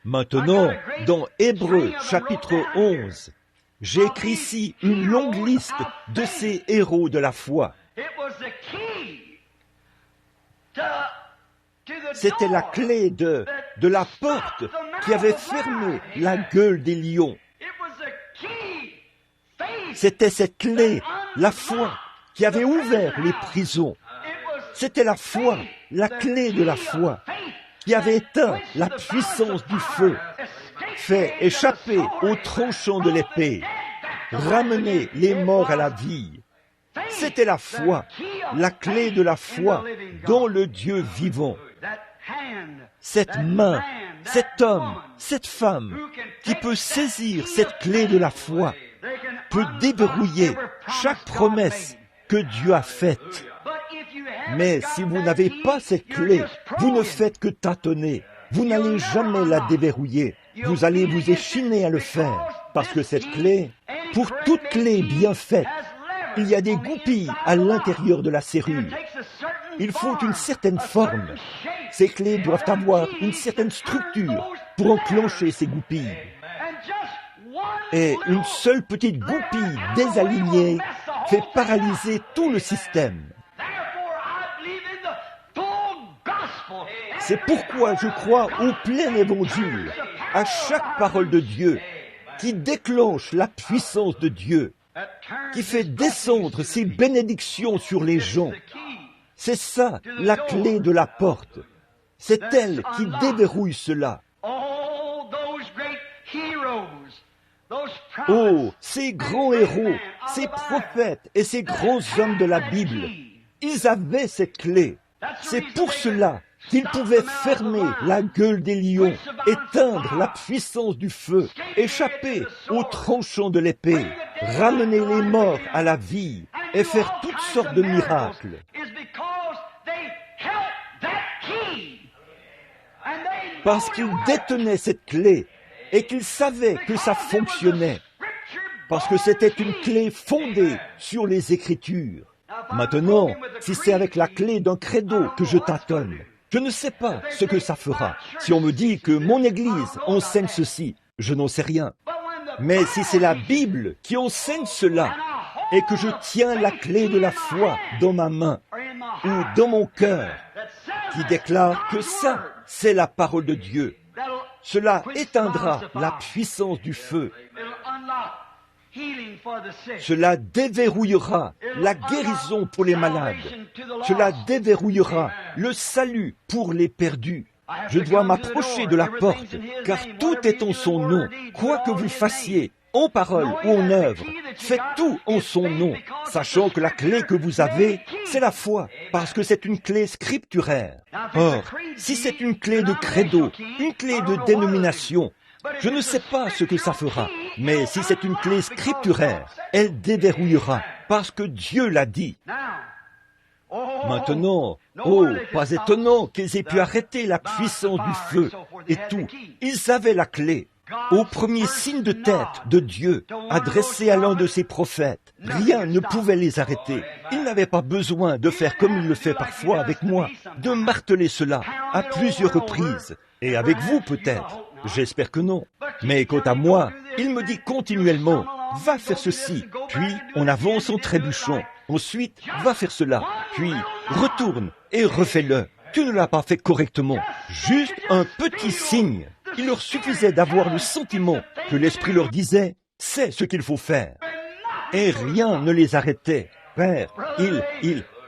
Maintenant, dans Hébreux chapitre 11, j'ai écrit ici une longue liste de ces héros de la foi. C'était la clé de la porte qui avait fermé la gueule des lions. C'était cette clé, la foi, qui avait ouvert les prisons. C'était la foi, la clé de la foi, qui avait éteint la puissance du feu, fait échapper au tranchant de l'épée, ramené les morts à la vie. C'était la foi, la clé de la foi dans le Dieu vivant. Cette main, cet homme, cette femme qui peut saisir cette clé de la foi, peut déverrouiller chaque promesse que Dieu a faite. Mais si vous n'avez pas cette clé, vous ne faites que tâtonner. Vous n'allez jamais la déverrouiller. Vous allez vous échiner à le faire. Parce que cette clé, pour toute clé bien faite, il y a des goupilles à l'intérieur de la serrure. Il faut une certaine forme. Ces clés doivent avoir une certaine structure pour enclencher ces goupilles. Et une seule petite goupille désalignée fait paralyser tout le système. C'est pourquoi je crois au plein évangile, à chaque parole de Dieu, qui déclenche la puissance de Dieu, qui fait descendre ses bénédictions sur les gens. C'est ça, la clé de la porte. C'est elle qui déverrouille cela. Oh, ces grands héros, ces prophètes et ces grands hommes de la Bible, ils avaient cette clé. C'est pour cela qu'ils pouvaient fermer la gueule des lions, éteindre la puissance du feu, échapper au tranchant de l'épée, ramener les morts à la vie et faire toutes sortes de miracles. Parce qu'ils détenaient cette clé et qu'ils savaient que ça fonctionnait. Parce que c'était une clé fondée sur les Écritures. Maintenant, si c'est avec la clé d'un credo que je tâtonne, je ne sais pas ce que ça fera. Si on me dit que mon Église enseigne ceci, je n'en sais rien. Mais si c'est la Bible qui enseigne cela, et que je tiens la clé de la foi dans ma main, ou dans mon cœur, qui déclare que ça, c'est la parole de Dieu, cela éteindra la puissance du feu. Cela déverrouillera la guérison pour les malades. Cela déverrouillera le salut pour les perdus. Je dois m'approcher de la porte, car tout est en son nom. Quoi que vous fassiez, en parole ou en œuvre, faites tout en son nom, sachant que la clé que vous avez, c'est la foi, parce que c'est une clé scripturaire. Or, si c'est une clé de credo, une clé de dénomination, je ne sais pas ce que ça fera, mais si c'est une clé scripturaire, elle déverrouillera, parce que Dieu l'a dit. Maintenant, oh, pas étonnant qu'ils aient pu arrêter la puissance du feu et tout. Ils avaient la clé. Au premier signe de tête de Dieu, adressé à l'un de ses prophètes, rien ne pouvait les arrêter. Il n'avait pas besoin de faire comme il le fait parfois avec moi, de marteler cela à plusieurs reprises. Et avec vous peut-être. J'espère que non. Mais quant à moi, il me dit continuellement, va faire ceci, puis on avance en trébuchant. Ensuite, va faire cela, puis retourne et refais-le. Tu ne l'as pas fait correctement. Juste un petit signe. Il leur suffisait d'avoir le sentiment que l'Esprit leur disait, c'est ce qu'il faut faire. Et rien ne les arrêtait. Père,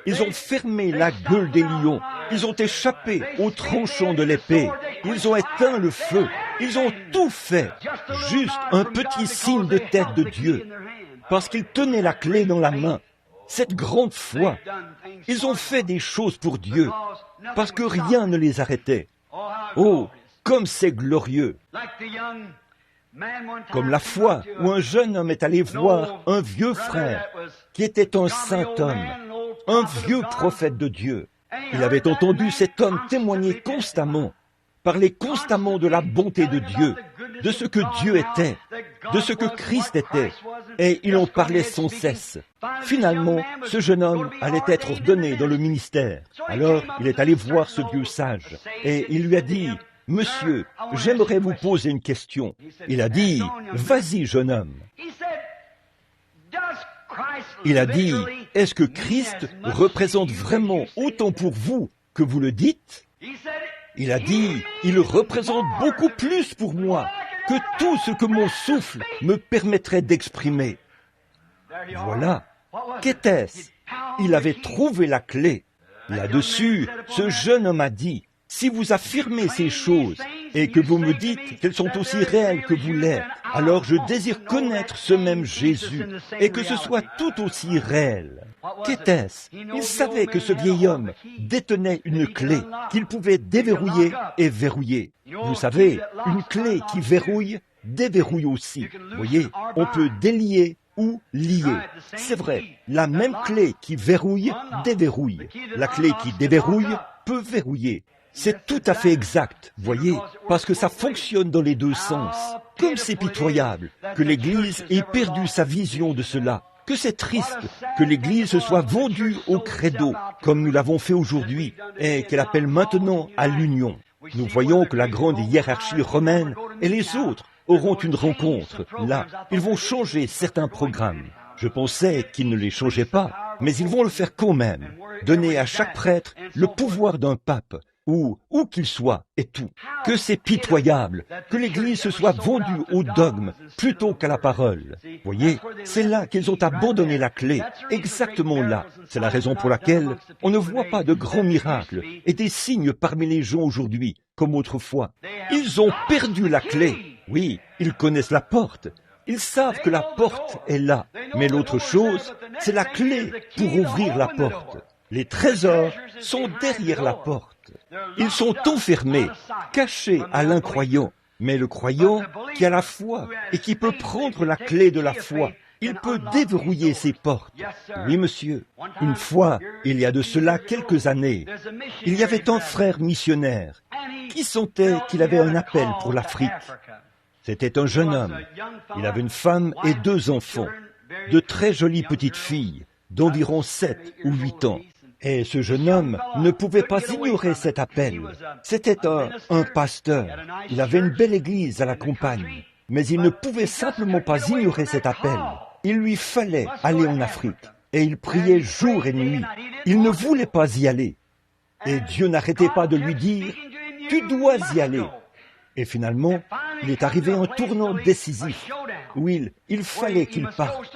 ils ont fermé la gueule des lions. Ils ont échappé au tranchant de l'épée. Ils ont éteint le feu. Ils ont tout fait. Juste un petit signe de tête de Dieu. Parce qu'ils tenaient la clé dans la main. Cette grande foi. Ils ont fait des choses pour Dieu. Parce que rien ne les arrêtait. Oh, comme c'est glorieux. Comme la fois où un jeune homme est allé voir un vieux frère qui était un saint homme, un vieux prophète de Dieu. Il avait entendu cet homme témoigner constamment, parler constamment de la bonté de Dieu, de ce que Dieu était, de ce que Christ était, et il en parlait sans cesse. Finalement, ce jeune homme allait être ordonné dans le ministère. Alors, il est allé voir ce vieux sage, et il lui a dit, « Monsieur, j'aimerais vous poser une question. » Il a dit, « Vas-y, jeune homme. » Il a dit, « Est-ce que Christ représente vraiment autant pour vous que vous le dites ?» Il a dit, « Il représente beaucoup plus pour moi que tout ce que mon souffle me permettrait d'exprimer. » Voilà. Qu'était-ce? Il avait trouvé la clé. Là-dessus, ce jeune homme a dit, « Si vous affirmez ces choses et que vous me dites qu'elles sont aussi réelles que vous l'êtes, alors je désire connaître ce même Jésus et que ce soit tout aussi réel. » Qu'était-ce? Il savait que ce vieil homme détenait une clé qu'il pouvait déverrouiller et verrouiller. Vous savez, une clé qui verrouille, déverrouille aussi. Vous voyez, on peut délier ou lier. C'est vrai, la même clé qui verrouille, déverrouille. La clé qui déverrouille peut verrouiller. C'est tout à fait exact, voyez, parce que ça fonctionne dans les deux sens. Comme c'est pitoyable que l'Église ait perdu sa vision de cela, que c'est triste que l'Église se soit vendue au credo, comme nous l'avons fait aujourd'hui, et qu'elle appelle maintenant à l'union. Nous voyons que la grande hiérarchie romaine et les autres auront une rencontre. Là, ils vont changer certains programmes. Je pensais qu'ils ne les changeaient pas, mais ils vont le faire quand même. Donner à chaque prêtre le pouvoir d'un pape, où qu'il soit, et tout. Que c'est pitoyable que l'Église se soit vendue au dogme plutôt qu'à la parole. Voyez, c'est là qu'ils ont abandonné la clé, exactement là. C'est la raison pour laquelle on ne voit pas de grands miracles et des signes parmi les gens aujourd'hui, comme autrefois. Ils ont perdu la clé. Oui, ils connaissent la porte. Ils savent que la porte est là. Mais l'autre chose, c'est la clé pour ouvrir la porte. Les trésors sont derrière la porte. Ils sont enfermés, cachés à l'incroyant. Mais le croyant qui a la foi et qui peut prendre la clé de la foi, il peut déverrouiller ses portes. Oui, monsieur. Une fois, il y a de cela quelques années, il y avait un frère missionnaire qui sentait qu'il avait un appel pour l'Afrique. C'était un jeune homme. Il avait une femme et 2 enfants, de très jolies petites filles, d'environ 7 ou 8 ans. Et ce jeune homme ne pouvait pas ignorer cet appel. C'était un pasteur. Il avait une belle église à la campagne. Mais il ne pouvait simplement pas ignorer cet appel. Il lui fallait aller en Afrique. Et il priait jour et nuit. Il ne voulait pas y aller. Et Dieu n'arrêtait pas de lui dire, « Tu dois y aller. » Et finalement, il est arrivé un tournant décisif où il fallait qu'il parte.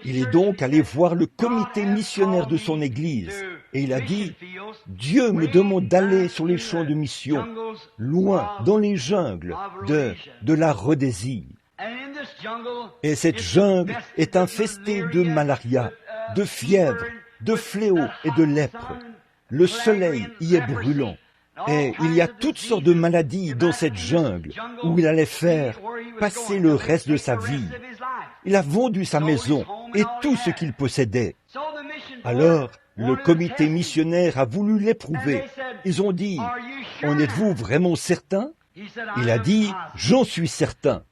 Il est donc allé voir le comité missionnaire de son église et il a dit, « Dieu me demande d'aller sur les champs de mission, loin, dans les jungles de la Rhodésie. Et cette jungle est infestée de malaria, de fièvre, de fléaux et de lèpre. Le soleil y est brûlant. Et il y a toutes sortes de maladies dans cette jungle où il allait faire passer le reste de sa vie. Il a vendu sa maison et tout ce qu'il possédait. Alors, le comité missionnaire a voulu l'éprouver. Ils ont dit, « En êtes-vous vraiment certain ?» Il a dit, « J'en suis certain. »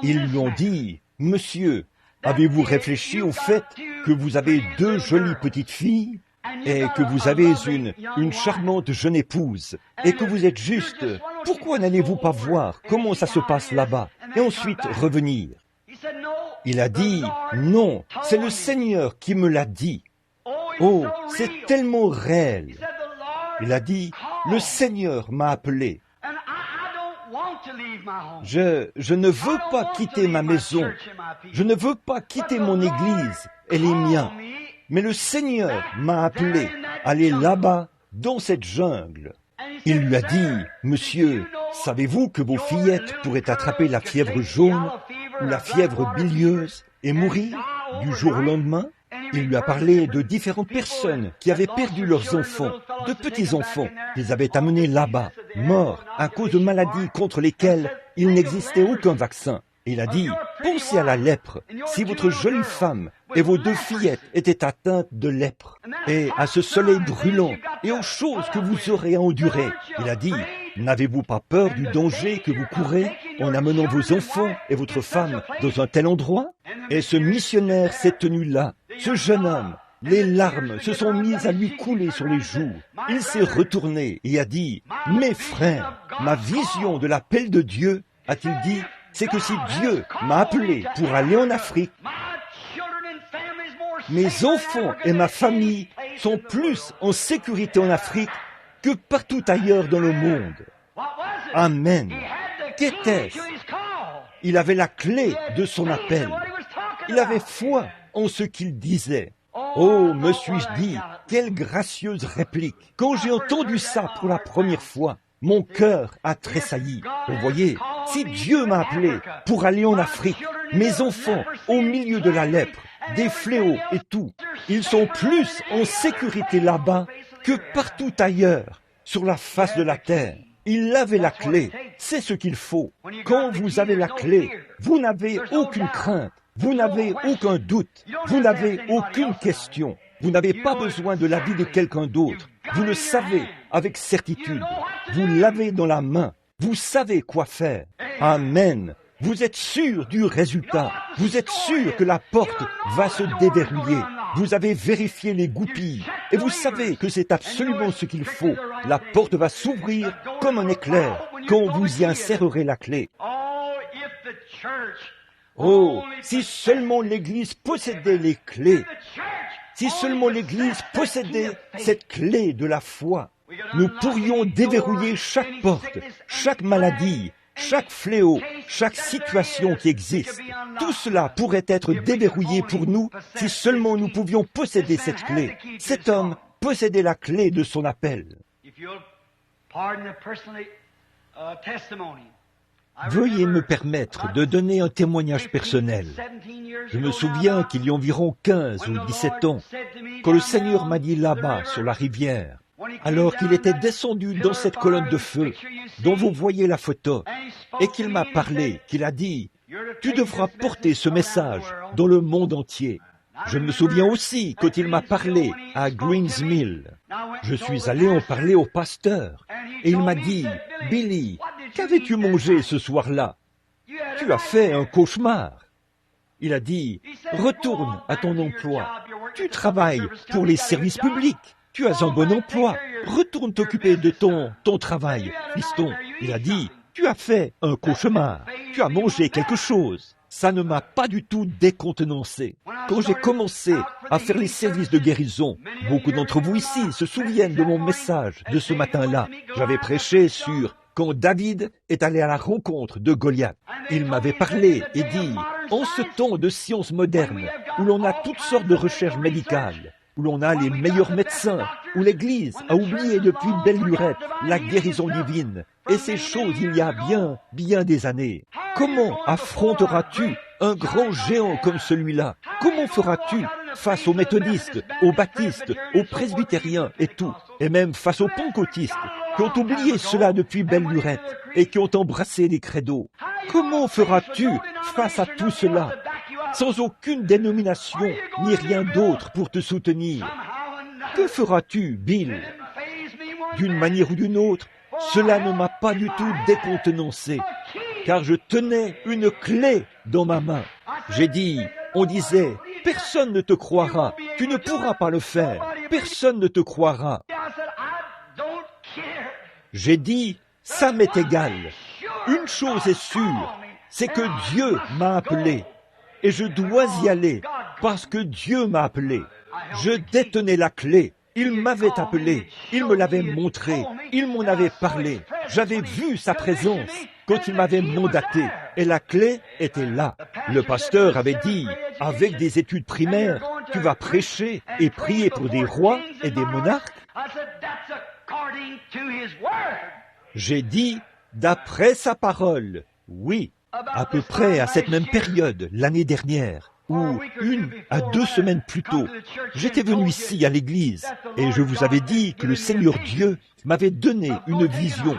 Ils lui ont dit, « Monsieur, avez-vous réfléchi au fait que vous avez 2 jolies petites filles et que vous avez une charmante jeune épouse et que vous êtes juste, pourquoi n'allez-vous pas voir comment ça se passe là-bas et ensuite revenir ?» Il a dit, non, c'est le Seigneur qui me l'a dit. Oh, c'est tellement réel. Il a dit, le Seigneur m'a appelé. Je ne veux pas quitter ma maison. Je ne veux pas quitter mon église et les miens. Mais le Seigneur m'a appelé à aller là-bas, dans cette jungle. Il lui a dit, monsieur, savez-vous que vos fillettes pourraient attraper la fièvre jaune ou la fièvre bilieuse et mourir du jour au lendemain? Il lui a parlé de différentes personnes qui avaient perdu leurs enfants, de petits-enfants qu'ils avaient amenés là-bas, morts à cause de maladies contre lesquelles il n'existait aucun vaccin. Et il a dit, pensez à la lèpre, si votre jolie femme et vos 2 fillettes étaient atteintes de lèpre, et à ce soleil brûlant, et aux choses que vous aurez à endurer. Il a dit, n'avez-vous pas peur du danger que vous courez en amenant vos enfants et votre femme dans un tel endroit? Et ce missionnaire s'est tenu là, ce jeune homme. Les larmes se sont mises à lui couler sur les joues. Il s'est retourné et a dit, mes frères, ma vision de l'appel de Dieu, a-t-il dit, c'est que si Dieu m'a appelé pour aller en Afrique, mes enfants et ma famille sont plus en sécurité en Afrique que partout ailleurs dans le monde. Amen. Qu'était-ce? Il avait la clé de son appel. Il avait foi en ce qu'il disait. Oh, me suis-je dit, quelle gracieuse réplique. Quand j'ai entendu ça pour la première fois, mon cœur a tressailli. Vous voyez, si Dieu m'a appelé pour aller en Afrique, mes enfants, au milieu de la lèpre, des fléaux et tout, ils sont plus en sécurité là-bas que partout ailleurs, sur la face de la terre. Il avait la clé, c'est ce qu'il faut. Quand vous avez la clé, vous n'avez aucune crainte, vous n'avez aucun doute, vous n'avez aucune question. Vous n'avez pas besoin de l'avis de quelqu'un d'autre. Vous le savez avec certitude. Vous l'avez dans la main. Vous savez quoi faire. Amen. Vous êtes sûr du résultat. Vous êtes sûr que la porte va se déverrouiller. Vous avez vérifié les goupilles. Et vous savez que c'est absolument ce qu'il faut. La porte va s'ouvrir comme un éclair quand vous y insérerez la clé. Oh, si seulement l'Église possédait les clés. Si seulement l'Église possédait cette clé de la foi, nous pourrions déverrouiller chaque porte, chaque maladie, chaque fléau, chaque situation qui existe. Tout cela pourrait être déverrouillé pour nous si seulement nous pouvions posséder cette clé. Cet homme possédait la clé de son appel. Veuillez me permettre de donner un témoignage personnel. Je me souviens qu'il y a environ 15 ou 17 ans, quand le Seigneur m'a dit là-bas, sur la rivière, alors qu'il était descendu dans cette colonne de feu, dont vous voyez la photo, et qu'il m'a parlé, qu'il a dit, « Tu devras porter ce message dans le monde entier. » Je me souviens aussi quand il m'a parlé à Greens Mill. Je suis allé en parler au pasteur, et il m'a dit, « Billy, qu'avais-tu mangé ce soir-là? Tu as fait un cauchemar. » Il a dit, « Retourne à ton emploi. Tu travailles pour les services publics. Tu as un bon emploi. Retourne t'occuper de ton travail, fiston. » Il a dit, « Tu as fait un cauchemar. Tu as mangé quelque chose. » Ça ne m'a pas du tout décontenancé. Quand j'ai commencé à faire les services de guérison, beaucoup d'entre vous ici se souviennent de mon message de ce matin-là. J'avais prêché sur quand David est allé à la rencontre de Goliath. Il m'avait parlé et dit, en ce temps de sciences modernes, où l'on a toutes sortes de recherches médicales, où l'on a les meilleurs médecins, où l'Église a oublié depuis belle lurette la guérison divine, et ces choses il y a bien des années. Comment affronteras-tu un grand géant comme celui-là? Comment feras-tu face aux méthodistes, aux baptistes, aux presbytériens et tout, et même face aux pentecôtistes, qui ont oublié cela depuis belle lurette et qui ont embrassé les credos? Comment feras-tu face à tout cela, sans aucune dénomination ni rien d'autre pour te soutenir? Que feras-tu, Bill? D'une manière ou d'une autre, cela ne m'a pas du tout décontenancé, car je tenais une clé dans ma main. J'ai dit, on disait, personne ne te croira, tu ne pourras pas le faire, personne ne te croira. J'ai dit, ça m'est égal. Une chose est sûre, c'est que Dieu m'a appelé. et je dois y aller parce que Dieu m'a appelé. Je détenais la clé. Il m'avait appelé, il me l'avait montré, il m'en avait parlé. J'avais vu sa présence quand il m'avait mandaté et la clé était là. Le pasteur avait dit, avec des études primaires, tu vas prêcher et prier pour des rois et des monarques. J'ai dit, d'après sa parole, oui, à peu près à cette même période, l'année dernière, ou 1 à 2 semaines plus tôt, j'étais venu ici à l'église et je vous avais dit que le Seigneur Dieu m'avait donné une vision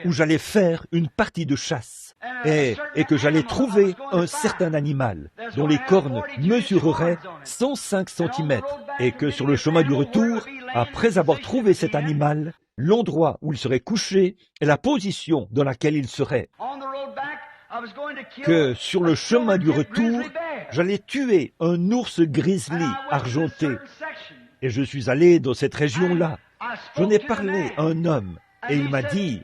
où j'allais faire une partie de chasse et que j'allais trouver un certain animal dont les cornes mesureraient 105 cm et que sur le chemin du retour, après avoir trouvé cet animal, l'endroit où il serait couché et la position dans laquelle il serait, que sur le chemin du retour, j'allais tuer un ours grizzly argenté. Et je suis allé dans cette région-là. J'en ai parlé à un homme et il m'a dit,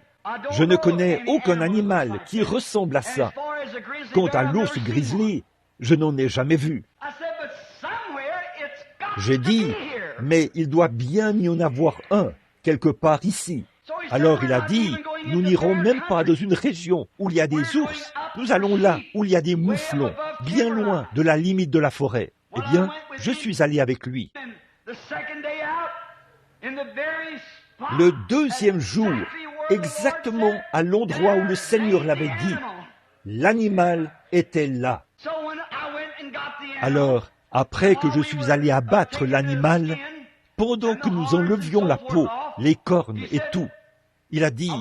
je ne connais aucun animal qui ressemble à ça. Quant à l'ours grizzly, je n'en ai jamais vu. J'ai dit, mais il doit bien y en avoir un, quelque part ici. Alors il a dit, nous n'irons même pas dans une région où il y a des ours. Nous allons là où il y a des mouflons, bien loin de la limite de la forêt. Eh bien, je suis allé avec lui. Le 2e jour, exactement à l'endroit où le Seigneur l'avait dit, l'animal était là. Alors, après que je suis allé abattre l'animal, pendant que nous enlevions la peau, les cornes et tout, il a dit,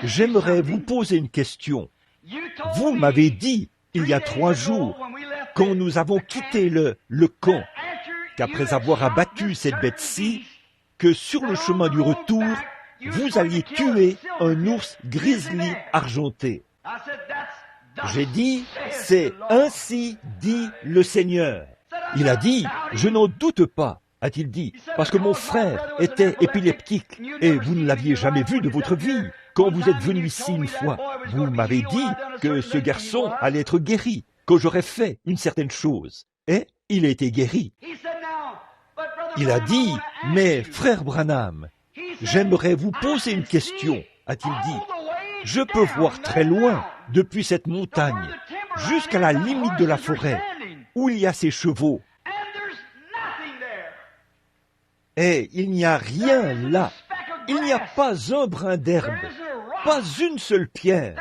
j'aimerais vous poser une question. Vous m'avez dit, il y a 3 jours, quand nous avons quitté le camp, qu'après avoir abattu cette bête-ci, que sur le chemin du retour, vous alliez tuer un ours grizzly argenté. J'ai dit, c'est ainsi dit le Seigneur. Il a dit, je n'en doute pas, a-t-il dit, parce que mon frère était épileptique et vous ne l'aviez jamais vu de votre vie. Quand vous êtes venu ici une fois, vous m'avez dit que ce garçon allait être guéri, que j'aurais fait une certaine chose. Et il a été guéri. Il a dit, mais frère Branham, j'aimerais vous poser une question, a-t-il dit. Je peux voir très loin, depuis cette montagne, jusqu'à la limite de la forêt, où il y a ces chevaux. Et il n'y a rien là. Il n'y a pas un brin d'herbe, pas une seule pierre.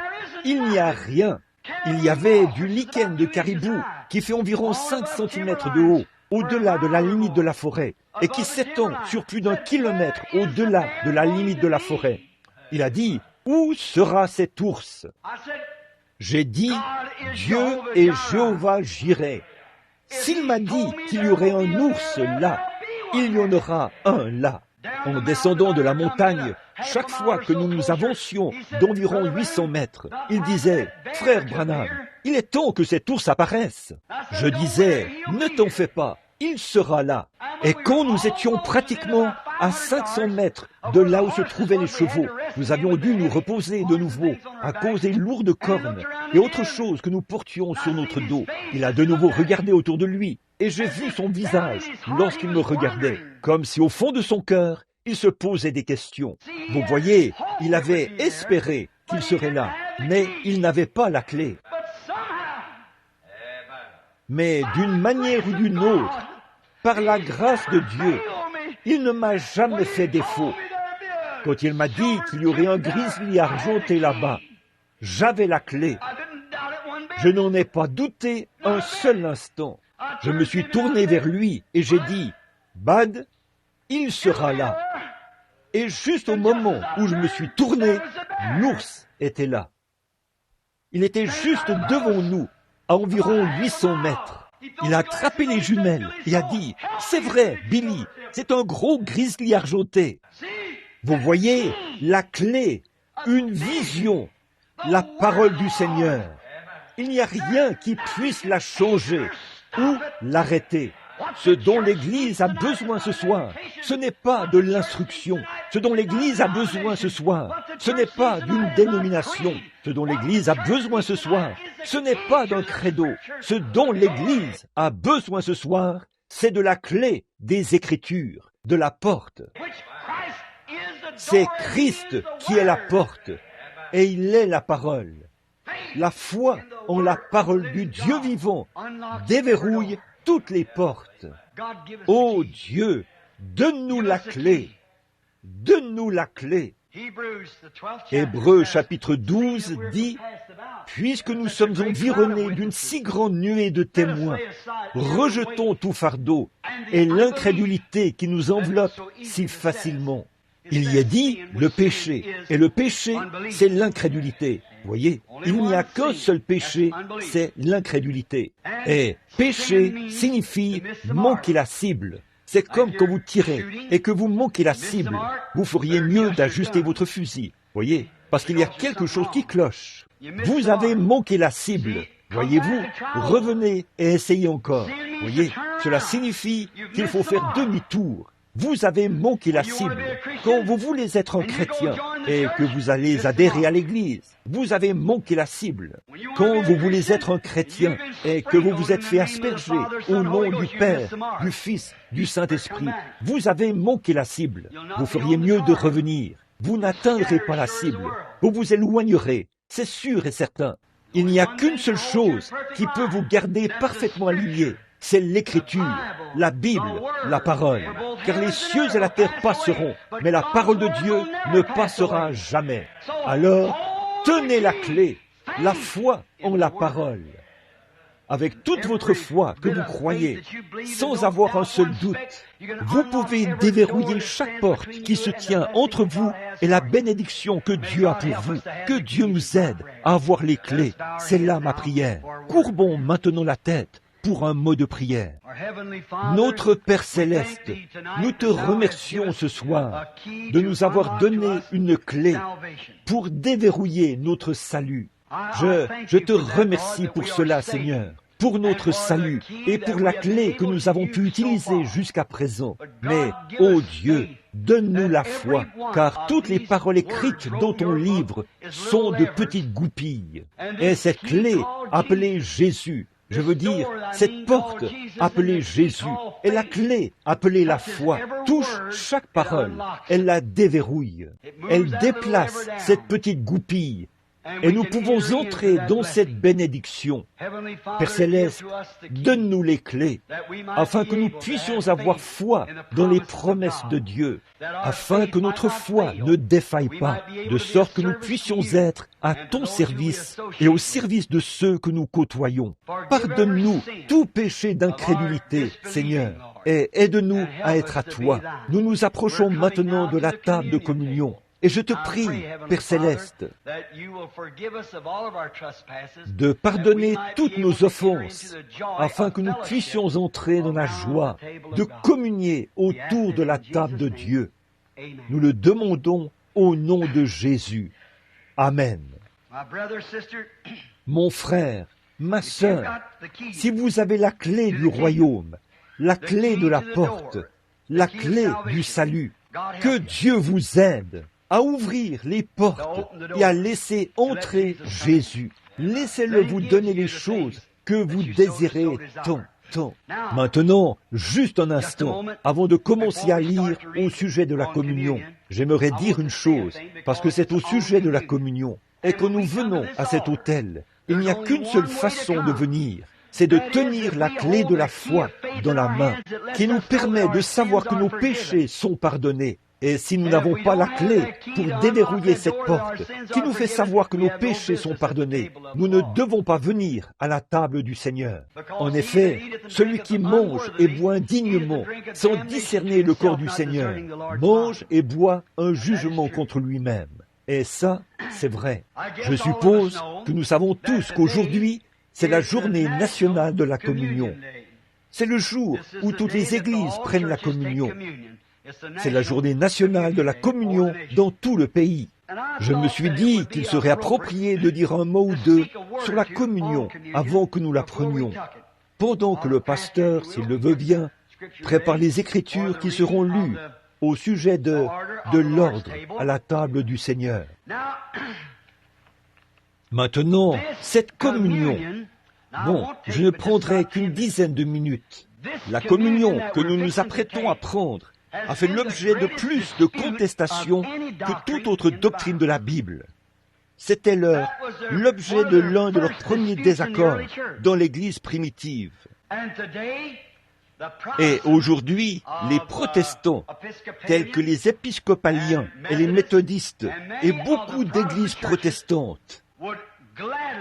Il n'y a rien. Il y avait du lichen de caribou qui fait environ 5 cm de haut, au-delà de la limite de la forêt, et qui s'étend sur plus d'1 kilomètre au-delà de la limite de la forêt. Il a dit, où sera cet ours? J'ai dit, Dieu est Jéhovah Jireh. S'il m'a dit qu'il y aurait un ours là, il y en aura un là. En descendant de la montagne, chaque fois que nous nous avancions d'environ 800 mètres, il disait, « Frère Branham, il est temps que cet ours apparaisse. » Je disais, « Ne t'en fais pas, il sera là. » Et quand nous étions pratiquement à 500 mètres de là où se trouvaient les chevaux, nous avions dû nous reposer de nouveau à cause des lourdes cornes et autre chose que nous portions sur notre dos. Il a de nouveau regardé autour de lui et j'ai vu son visage lorsqu'il me regardait, comme si au fond de son cœur, il se posait des questions. Vous voyez, il avait espéré qu'il serait là, mais il n'avait pas la clé. Mais d'une manière ou d'une autre, par la grâce de Dieu, il ne m'a jamais fait défaut. Quand il m'a dit qu'il y aurait un grizzly argenté là-bas, j'avais la clé. Je n'en ai pas douté un seul instant. Je me suis tourné vers lui et j'ai dit, « Bud, il sera là. » Et juste au moment où je me suis tourné, l'ours était là. Il était juste devant nous, à environ 800 mètres. Il a attrapé les jumelles et a dit, « C'est vrai, Billy, c'est un gros grizzly argenté. » Vous voyez, la clé, une vision, la parole du Seigneur. Il n'y a rien qui puisse la changer ou l'arrêter. Ce dont l'Église a besoin ce soir, ce n'est pas de l'instruction. Ce dont l'Église a besoin ce soir, ce n'est pas d'une dénomination. Ce dont l'Église a besoin ce soir, ce n'est pas d'un credo. Ce dont l'Église a besoin ce soir, c'est de la clé des Écritures, de la porte. C'est Christ qui est la porte, et il est la parole. La foi en la parole du Dieu vivant déverrouille toutes les portes. Ô Dieu, donne-nous la clé. Donne-nous la clé. Hébreux chapitre 12 dit, « Puisque nous sommes environnés d'une si grande nuée de témoins, rejetons tout fardeau et l'incrédulité qui nous enveloppe si facilement. » Il y est dit le péché, et le péché, c'est l'incrédulité. Voyez, il n'y a qu'un seul péché, c'est l'incrédulité. Et péché signifie manquer la cible. C'est comme quand vous tirez et que vous manquez la cible. Vous feriez mieux d'ajuster votre fusil. Voyez, parce qu'il y a quelque chose qui cloche. Vous avez manqué la cible. Voyez-vous, revenez et essayez encore. Voyez, cela signifie qu'il faut faire demi-tour. Vous avez manqué la cible. Quand vous voulez être un chrétien et que vous allez adhérer à l'Église, vous avez manqué la cible. Quand vous voulez être un chrétien et que vous vous êtes fait asperger au nom du Père, du Fils, du Saint-Esprit, vous avez manqué la cible. Vous feriez mieux de revenir. Vous n'atteindrez pas la cible. Vous vous éloignerez. C'est sûr et certain. Il n'y a qu'une seule chose qui peut vous garder parfaitement alignés. C'est l'Écriture, la Bible, la parole. Car les cieux et la terre passeront, mais la parole de Dieu ne passera jamais. Alors, tenez la clé, la foi en la parole. Avec toute votre foi que vous croyez, sans avoir un seul doute, vous pouvez déverrouiller chaque porte qui se tient entre vous et la bénédiction que Dieu a pour vous. Que Dieu nous aide à avoir les clés. C'est là ma prière. Courbons maintenant la tête pour un mot de prière. Notre Père Céleste, nous te remercions ce soir de nous avoir donné une clé pour déverrouiller notre salut. Je te remercie pour cela, Seigneur, pour notre salut et pour la clé que nous avons pu utiliser jusqu'à présent. Mais, ô Dieu, donne-nous la foi, car toutes les paroles écrites dans ton livre sont de petites goupilles. Et cette clé, appelée Jésus, je veux dire, cette porte appelée Jésus et la clé appelée la foi touche chaque parole. Elle la déverrouille. Elle déplace cette petite goupille. Et nous pouvons entrer dans cette bénédiction. Père Céleste, donne-nous les clés, afin que nous puissions avoir foi dans les promesses de Dieu, afin que notre foi ne défaille pas, de sorte que nous puissions être à ton service et au service de ceux que nous côtoyons. Pardonne-nous tout péché d'incrédulité, Seigneur, et aide-nous à être à toi. Nous nous approchons maintenant de la table de communion. Et je te prie, Père Céleste, de pardonner toutes nos offenses, afin que nous puissions entrer dans la joie de communier autour de la table de Dieu. Nous le demandons au nom de Jésus. Amen. Mon frère, ma sœur, si vous avez la clé du royaume, la clé de la porte, la clé du salut, que Dieu vous aide à ouvrir les portes et à laisser entrer Jésus. Laissez-le vous donner les choses que vous désirez tant. Maintenant, juste un instant, avant de commencer à lire au sujet de la communion, j'aimerais dire une chose, parce que c'est au sujet de la communion, et que nous venons à cet autel. Il n'y a qu'une seule façon de venir, c'est de tenir la clé de la foi dans la main, qui nous permet de savoir que nos péchés sont pardonnés. Et si nous n'avons pas la clé pour déverrouiller cette porte, qui nous fait savoir que nos péchés sont pardonnés, nous ne devons pas venir à la table du Seigneur. En effet, celui qui mange et boit indignement, sans discerner le corps du Seigneur, mange et boit un jugement contre lui-même. Et ça, c'est vrai. Je suppose que nous savons tous qu'aujourd'hui, c'est la journée nationale de la communion. C'est le jour où toutes les églises prennent la communion. C'est la journée nationale de la communion dans tout le pays. Je me suis dit qu'il serait approprié de dire un mot ou deux sur la communion avant que nous la prenions. pendant que le pasteur, s'il le veut bien, prépare les Écritures qui seront lues au sujet de l'ordre à la table du Seigneur. Maintenant, cette communion, bon, je ne prendrai qu'une dizaine de minutes. La communion que nous nous apprêtons à prendre a fait l'objet de plus de contestations que toute autre doctrine de la Bible. C'était l'objet de l'un de leurs premiers désaccords dans l'Église primitive. Et aujourd'hui, les protestants, tels que les épiscopaliens et les méthodistes, et beaucoup d'églises protestantes,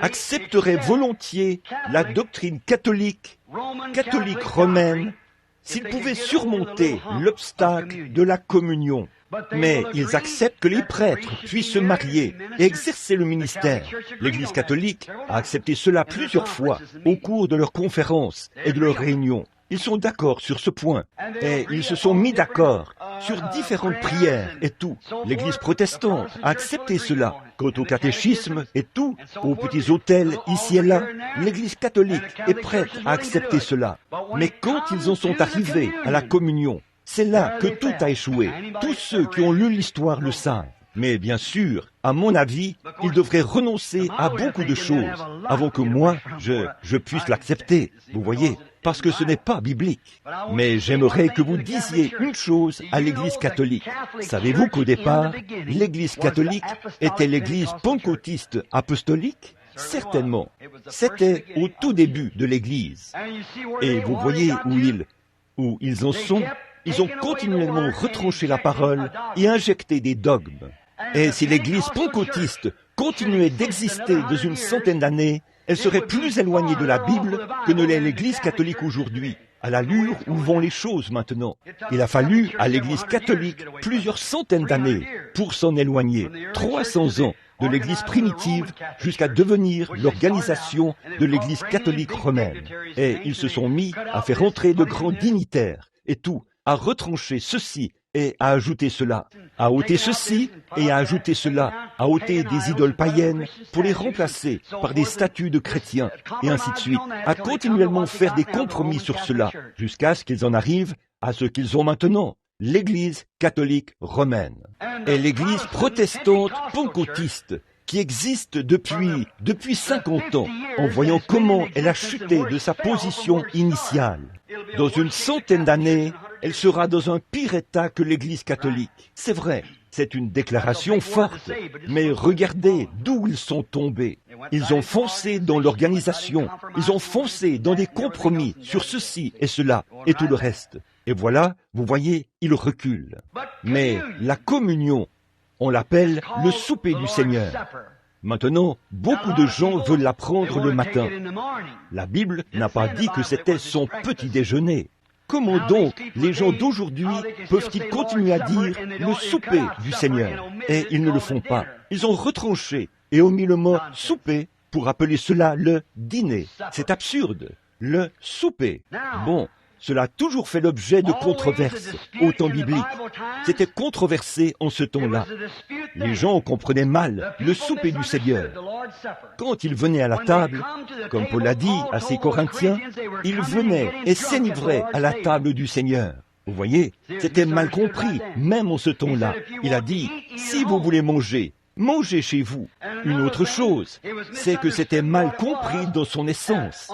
accepteraient volontiers la doctrine catholique romaine, s'ils pouvaient surmonter l'obstacle de la communion. Mais ils acceptent que les prêtres puissent se marier et exercer le ministère. L'Église catholique a accepté cela plusieurs fois au cours de leurs conférences et de leurs réunions. Ils sont d'accord sur ce point. Et ils se sont mis d'accord sur différentes prières et tout. L'Église protestante a accepté cela. Quant au catéchisme et tout, aux petits autels ici et là, l'Église catholique est prête à accepter cela. Mais quand ils en sont arrivés à la communion, c'est là que tout a échoué. Tous ceux qui ont lu l'histoire le savent. Mais bien sûr, à mon avis, ils devraient renoncer à beaucoup de choses avant que moi, je puisse l'accepter. Vous voyez, parce que ce n'est pas biblique. Mais j'aimerais que vous disiez une chose à l'Église catholique. Savez-vous qu'au départ, l'Église catholique était l'Église pentecôtiste apostolique? Certainement. C'était au tout début de l'Église. Et vous voyez où ils en sont. Ils ont continuellement retranché la parole et injecté des dogmes. Et si l'Église pentecôtiste continuait d'exister dans une centaine d'années, elle serait plus éloignée de la Bible que ne l'est l'Église catholique aujourd'hui, à l'allure où vont les choses maintenant. Il a fallu à l'Église catholique plusieurs centaines d'années pour s'en éloigner, 300 ans de l'Église primitive jusqu'à devenir l'organisation de l'Église catholique romaine. Et ils se sont mis à faire entrer de grands dignitaires et tout, à retrancher ceci et à ajouter cela, à ôter ceci et à ajouter cela, à ôter des idoles païennes pour les remplacer par des statues de chrétiens, et ainsi de suite, à continuellement faire des compromis sur cela, jusqu'à ce qu'ils en arrivent à ce qu'ils ont maintenant, l'Église catholique romaine. Et l'Église protestante pentecôtiste, qui existe depuis 50 ans, en voyant comment elle a chuté de sa position initiale. Dans une centaine d'années, elle sera dans un pire état que l'Église catholique. C'est vrai, c'est une déclaration forte, mais regardez d'où ils sont tombés. Ils ont foncé dans l'organisation, ils ont foncé dans des compromis sur ceci et cela et tout le reste. Et voilà, vous voyez, ils reculent. Mais la communion, on l'appelle le souper du Seigneur. Maintenant, beaucoup de gens veulent la prendre le matin. La Bible n'a pas dit que c'était son petit déjeuner. Comment donc les gens d'aujourd'hui peuvent-ils continuer à dire le souper du Seigneur? Et ils ne le font pas. Ils ont retranché et ont mis le mot souper pour appeler cela le dîner. C'est absurde. Le souper. Bon. Cela a toujours fait l'objet de controverses au temps biblique. C'était controversé en ce temps-là. Les gens comprenaient mal le souper du Seigneur. Quand ils venaient à la table, comme Paul l'a dit à ses Corinthiens, ils venaient et s'enivraient à la table du Seigneur. Vous voyez, c'était mal compris, même en ce temps-là. Il a dit, si vous voulez manger, mangez chez vous. Une autre chose, c'est que c'était mal compris dans son essence.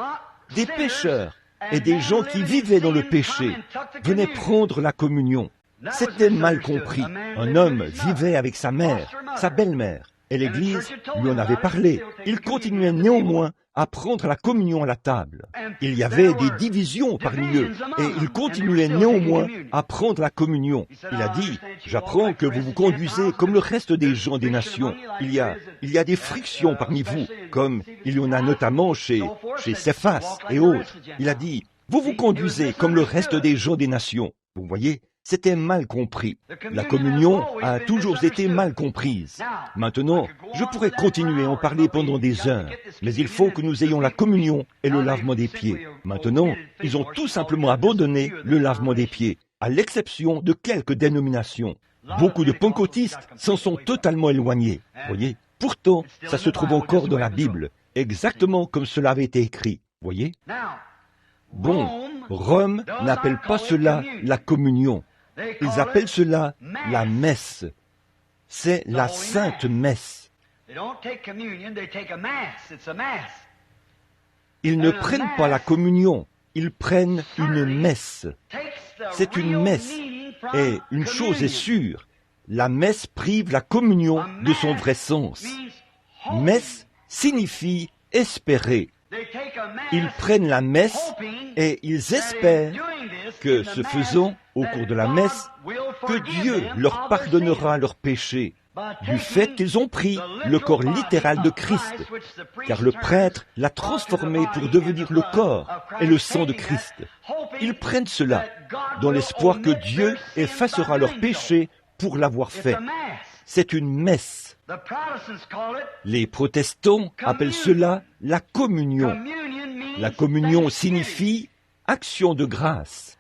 Des pécheurs et des gens qui vivaient dans le péché venaient prendre la communion. C'était mal compris. Un homme vivait avec sa mère, sa belle-mère, et l'Église lui en avait parlé. Il continuait néanmoins à prendre la communion à la table. Il y avait des divisions parmi eux, et il continuait néanmoins à prendre la communion. Il a dit, j'apprends que vous vous conduisez comme le reste des gens des nations. Il y a des frictions parmi vous, comme il y en a notamment chez Céphas et autres. Il a dit, vous vous conduisez comme le reste des gens des nations. Vous voyez, c'était mal compris. La communion a toujours été mal comprise. Maintenant, je pourrais continuer à en parler pendant des heures, mais il faut que nous ayons la communion et le lavement des pieds. Maintenant, ils ont tout simplement abandonné le lavement des pieds, à l'exception de quelques dénominations. Beaucoup de pentecôtistes s'en sont totalement éloignés. Voyez, pourtant, ça se trouve encore dans la Bible, exactement comme cela avait été écrit. Voyez. Bon, Rome n'appelle pas cela la communion. Ils appellent cela la messe. C'est la sainte messe. Ils ne prennent pas la communion, ils prennent une messe. C'est une messe. Et une chose est sûre, la messe prive la communion de son vrai sens. Messe signifie espérer. Ils prennent la messe et ils espèrent que, ce faisant, au cours de la messe, que Dieu leur pardonnera leurs péchés du fait qu'ils ont pris le corps littéral de Christ, car le prêtre l'a transformé pour devenir le corps et le sang de Christ. Ils prennent cela dans l'espoir que Dieu effacera leurs péchés pour l'avoir fait. C'est une messe. Les protestants appellent cela la communion. La communion signifie action de grâce.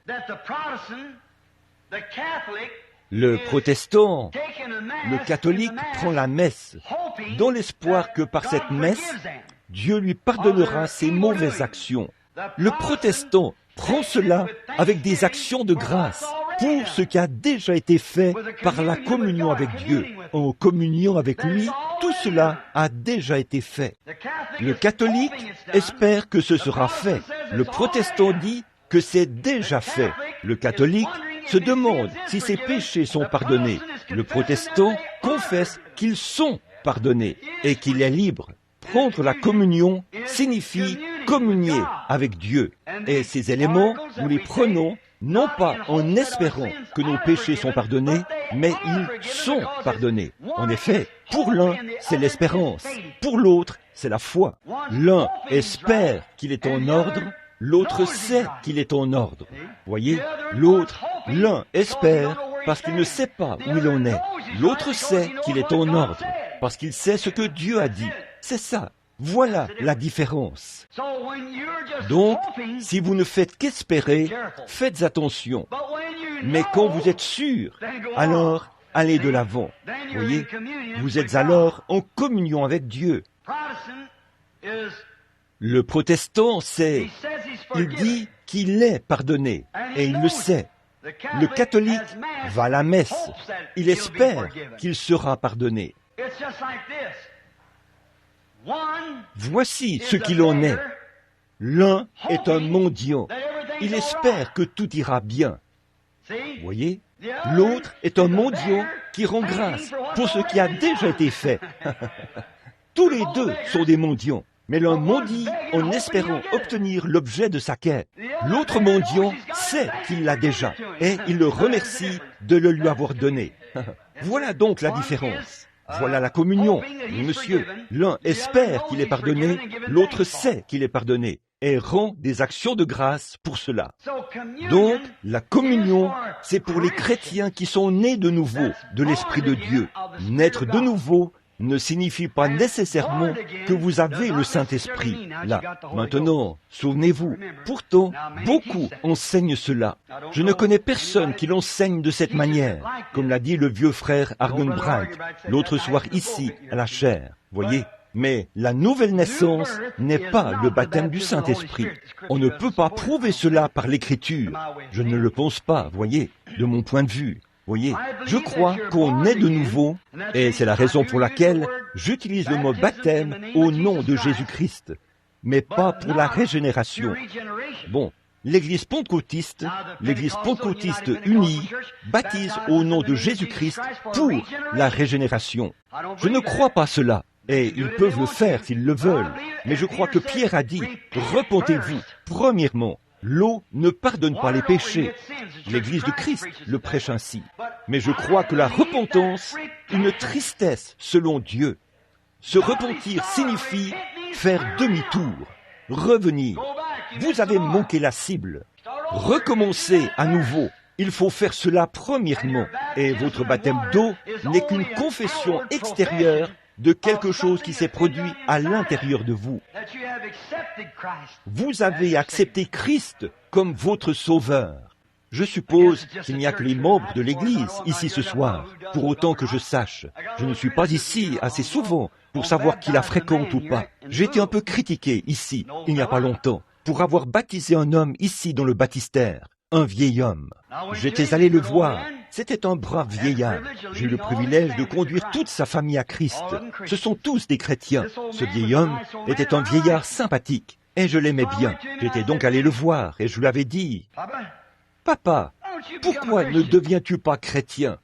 Le protestant, le catholique prend la messe dans l'espoir que par cette messe, Dieu lui pardonnera ses mauvaises actions. Le protestant prend cela avec des actions de grâce pour ce qui a déjà été fait par la communion avec Dieu. En communion avec lui, tout cela a déjà été fait. Le catholique espère que ce sera fait. Le protestant dit que c'est déjà fait. Le catholique se demande si ses péchés sont pardonnés. Le protestant confesse qu'ils sont pardonnés et qu'il est libre. Prendre la communion signifie communier avec Dieu. Et ces éléments, nous les prenons non pas en espérant que nos péchés sont pardonnés, mais ils sont pardonnés. En effet, pour l'un, c'est l'espérance. Pour l'autre, c'est la foi. L'un espère qu'il est en ordre, l'autre sait qu'il est en ordre. Voyez, l'un espère parce qu'il ne sait pas où il en est. L'autre sait qu'il est en ordre parce qu'il sait ce que Dieu a dit. C'est ça. Voilà la différence. Donc, si vous ne faites qu'espérer, faites attention. Mais quand vous êtes sûr, alors allez de l'avant. Voyez, vous êtes alors en communion avec Dieu. Le protestant sait, il dit qu'il est pardonné, et il le sait. Le catholique va à la messe, il espère qu'il sera pardonné. Voici ce qu'il en est. L'un est un mendiant, il espère que tout ira bien. Voyez, l'autre est un mendiant qui rend grâce pour ce qui a déjà été fait. Tous les deux sont des mendiants. Mais l'un mendie en espérant obtenir l'objet de sa quête. L'autre mendiant sait qu'il l'a déjà et il le remercie de le lui avoir donné. Voilà donc la différence. Voilà la communion. Monsieur, l'un espère qu'il est pardonné, l'autre sait qu'il est pardonné et rend des actions de grâce pour cela. Donc, la communion, c'est pour les chrétiens qui sont nés de nouveau de l'Esprit de Dieu. Naître de nouveau ne signifie pas nécessairement que vous avez le Saint-Esprit. Là, maintenant, souvenez-vous, pourtant, beaucoup enseignent cela. Je ne connais personne qui l'enseigne de cette manière, comme l'a dit le vieux frère Argenbright l'autre soir ici, à la chaire. Voyez, mais la nouvelle naissance n'est pas le baptême du Saint-Esprit. On ne peut pas prouver cela par l'Écriture. Je ne le pense pas, voyez, de mon point de vue. Voyez, je crois qu'on est de nouveau, et c'est la raison pour laquelle j'utilise le mot baptême au nom de Jésus-Christ, mais pas pour la régénération. Bon, l'Église pentecôtiste unie, baptise au nom de Jésus-Christ pour la régénération. Je ne crois pas cela, et ils peuvent le faire s'ils le veulent, mais je crois que Pierre a dit, repentez-vous, premièrement. L'eau ne pardonne pas les péchés. L'Église de Christ le prêche ainsi. Mais je crois que la repentance, une tristesse selon Dieu. Se repentir signifie faire demi-tour, revenir. Vous avez manqué la cible. Recommencer à nouveau. Il faut faire cela premièrement. Et votre baptême d'eau n'est qu'une confession extérieure de quelque chose qui s'est produit à l'intérieur de vous. Vous avez accepté Christ comme votre sauveur. Je suppose qu'il n'y a que les membres de l'Église ici ce soir, pour autant que je sache. Je ne suis pas ici assez souvent pour savoir qui la fréquente ou pas. J'ai été un peu critiqué ici, il n'y a pas longtemps. pour avoir baptisé un homme ici dans le baptistère, un vieil homme. J'étais allé le voir. C'était un brave vieillard. J'ai eu le privilège de conduire toute sa famille à Christ. Ce sont tous des chrétiens. Ce vieil homme était un vieillard sympathique, et je l'aimais bien. J'étais donc allé le voir, et je lui avais dit, « Papa, pourquoi ne deviens-tu pas chrétien ?»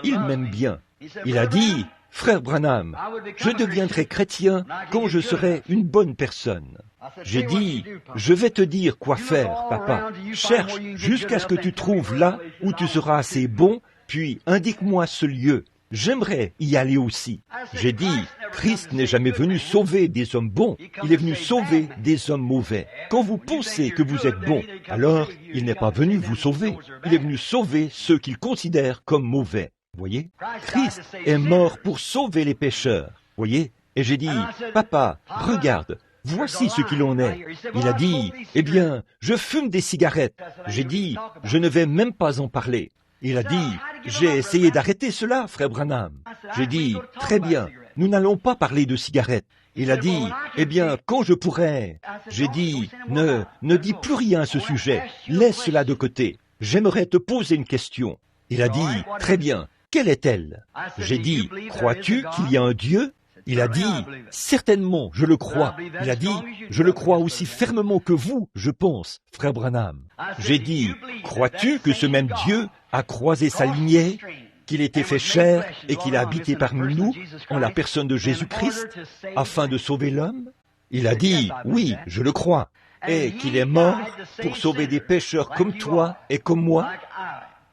Il m'aime bien. Il a dit, « Frère Branham, je deviendrai chrétien quand je serai une bonne personne. » J'ai dit, « Je vais te dire quoi faire, papa. Cherche jusqu'à ce que tu trouves là où tu seras assez bon, puis indique-moi ce lieu. J'aimerais y aller aussi. » J'ai dit, « Christ n'est jamais venu sauver des hommes bons, il est venu sauver des hommes mauvais. Quand vous pensez que vous êtes bon, alors il n'est pas venu vous sauver. Il est venu sauver ceux qu'il considère comme mauvais. » Voyez, Christ est mort pour sauver les pécheurs. Voyez, et j'ai dit, « Papa, regarde, voici ce qu'il en est. » Il a dit, « Eh bien, je fume des cigarettes. » J'ai dit, « Je ne vais même pas en parler. » Il a dit, « J'ai essayé d'arrêter cela, frère Branham. » J'ai dit, « Très bien, nous n'allons pas parler de cigarettes. » Il a dit, « Eh bien, quand je pourrai... » J'ai dit, « Ne dis plus rien à ce sujet. Laisse cela de côté. J'aimerais te poser une question. » Il a dit, « Très bien. Quelle est-elle » J'ai dit, « Crois-tu qu'il y a un Dieu ?» Il a dit, « Certainement, je le crois. » Il a dit, « Je le crois aussi fermement que vous, je pense, frère Branham. » J'ai dit, « Crois-tu que ce même Dieu a croisé sa lignée, qu'il était fait chair et qu'il a habité parmi nous en la personne de Jésus-Christ afin de sauver l'homme ?» Il a dit, « Oui, je le crois. Et qu'il est mort pour sauver des pécheurs comme toi et comme moi. »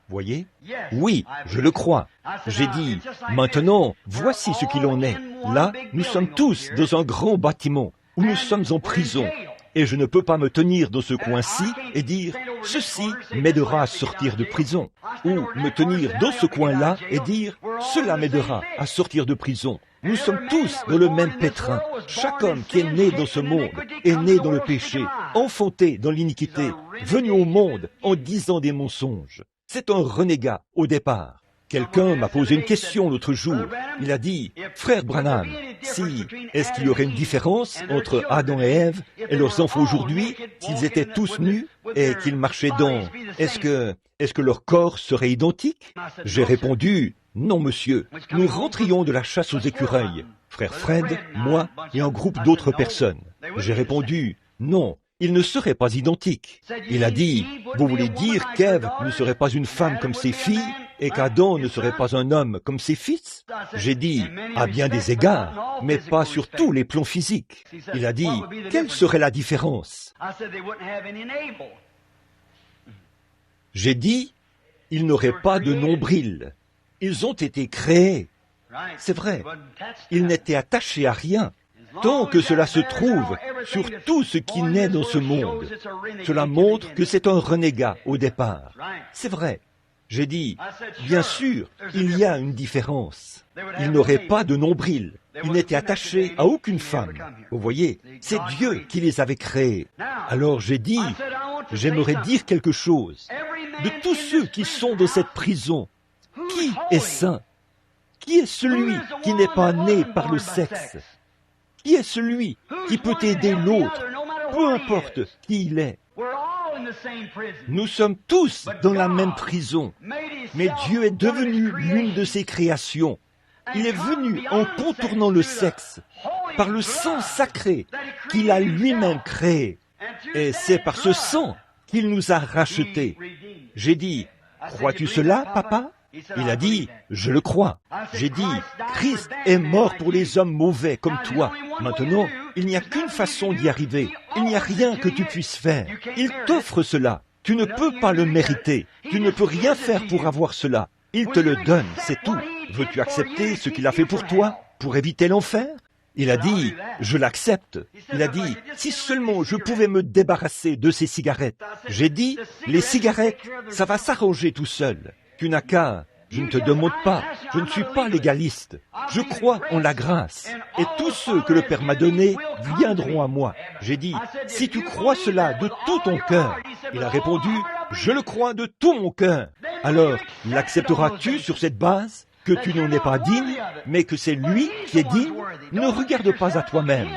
Voyez? Oui, je le crois. J'ai dit, maintenant, voici ce qu'il en est. Là, nous sommes tous dans un grand bâtiment où nous sommes en prison. Et je ne peux pas me tenir dans ce coin-ci et dire, ceci m'aidera à sortir de prison. Ou me tenir dans ce coin-là et dire, cela m'aidera à sortir de prison. Nous sommes tous dans le même pétrin. Chaque homme qui est né dans ce monde est né dans le péché, enfanté dans l'iniquité, venu au monde en disant des mensonges. C'est un renégat au départ. Quelqu'un m'a posé une question l'autre jour. Il a dit, « Frère Branham, est-ce qu'il y aurait une différence entre Adam et Ève et leurs enfants aujourd'hui s'ils étaient tous nus et qu'ils marchaient dans... Est-ce que leur corps serait identique ?» J'ai répondu, « Non, monsieur, nous rentrions de la chasse aux écureuils, frère Fred, moi et un groupe d'autres personnes. » J'ai répondu, « Non. Il ne serait pas identique. » Il a dit, « Vous voulez dire qu'Ève ne serait pas une femme comme ses filles et qu'Adam ne serait pas un homme comme ses fils ?» J'ai dit, « À bien des égards, mais pas sur tous les plans physiques. » Il a dit, « Quelle serait la différence ?» J'ai dit, « Ils n'auraient pas de nombril. Ils ont été créés. » C'est vrai, ils n'étaient attachés à rien. Tant que cela se trouve sur tout ce qui naît dans ce monde, cela montre que c'est un renégat au départ. C'est vrai. J'ai dit, bien sûr, il y a une différence. Ils n'auraient pas de nombril. Ils n'étaient attachés à aucune femme. Vous voyez, c'est Dieu qui les avait créés. Alors j'ai dit, j'aimerais dire quelque chose. De tous ceux qui sont dans cette prison, qui est saint? Qui est celui qui n'est pas né par le sexe? Qui est celui qui peut aider l'autre, peu importe qui il est? Nous sommes tous dans la même prison, mais Dieu est devenu l'une de ses créations. Il est venu en contournant le sexe, par le sang sacré qu'il a lui-même créé. Et c'est par ce sang qu'il nous a rachetés. J'ai dit, crois-tu cela, papa? Il a dit, je le crois. J'ai dit, Christ est mort pour les hommes mauvais comme toi. Maintenant, il n'y a qu'une façon d'y arriver. Il n'y a rien que tu puisses faire. Il t'offre cela. Tu ne peux pas le mériter. Tu ne peux rien faire pour avoir cela. Il te le donne, c'est tout. Veux-tu accepter ce qu'il a fait pour toi, pour éviter l'enfer? Il a dit, je l'accepte. Il a dit, si seulement je pouvais me débarrasser de ces cigarettes. J'ai dit, les cigarettes, ça va s'arranger tout seul. Tu n'as qu'à, je ne te demande pas, je ne suis pas légaliste. Je crois en la grâce. Et tous ceux que le Père m'a donnés viendront à moi. J'ai dit, si tu crois cela de tout ton cœur. Il a répondu, je le crois de tout mon cœur. Alors, l'accepteras-tu sur cette base? Que tu n'en es pas digne, mais que c'est lui qui est digne? Ne regarde pas à toi-même.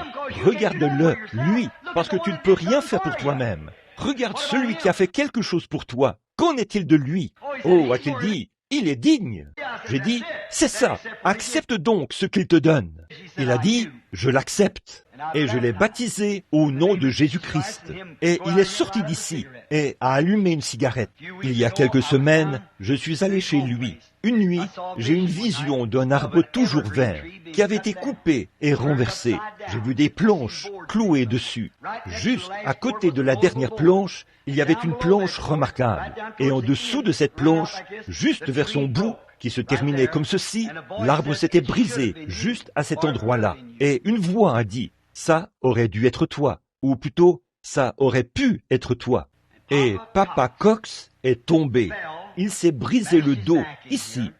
Regarde-le, lui, parce que tu ne peux rien faire pour toi-même. Regarde celui qui a fait quelque chose pour toi. Qu'en est-il de lui? Oh, a-t-il dit, il est digne. J'ai dit, c'est ça, accepte donc ce qu'il te donne. Il a dit, je l'accepte. Et je l'ai baptisé au nom de Jésus-Christ. Et il est sorti d'ici et a allumé une cigarette. Il y a quelques semaines, je suis allé chez lui. Une nuit, j'ai eu une vision d'un arbre toujours vert qui avait été coupé et renversé. J'ai vu des planches clouées dessus. Juste à côté de la dernière planche, il y avait une planche remarquable. Et en dessous de cette planche, juste vers son bout, qui se terminait comme ceci, l'arbre s'était brisé juste à cet endroit-là. Et une voix a dit, ça aurait dû être toi, ou plutôt, ça aurait pu être toi. Et Papa Cox est tombé. Il s'est brisé le dos, ici.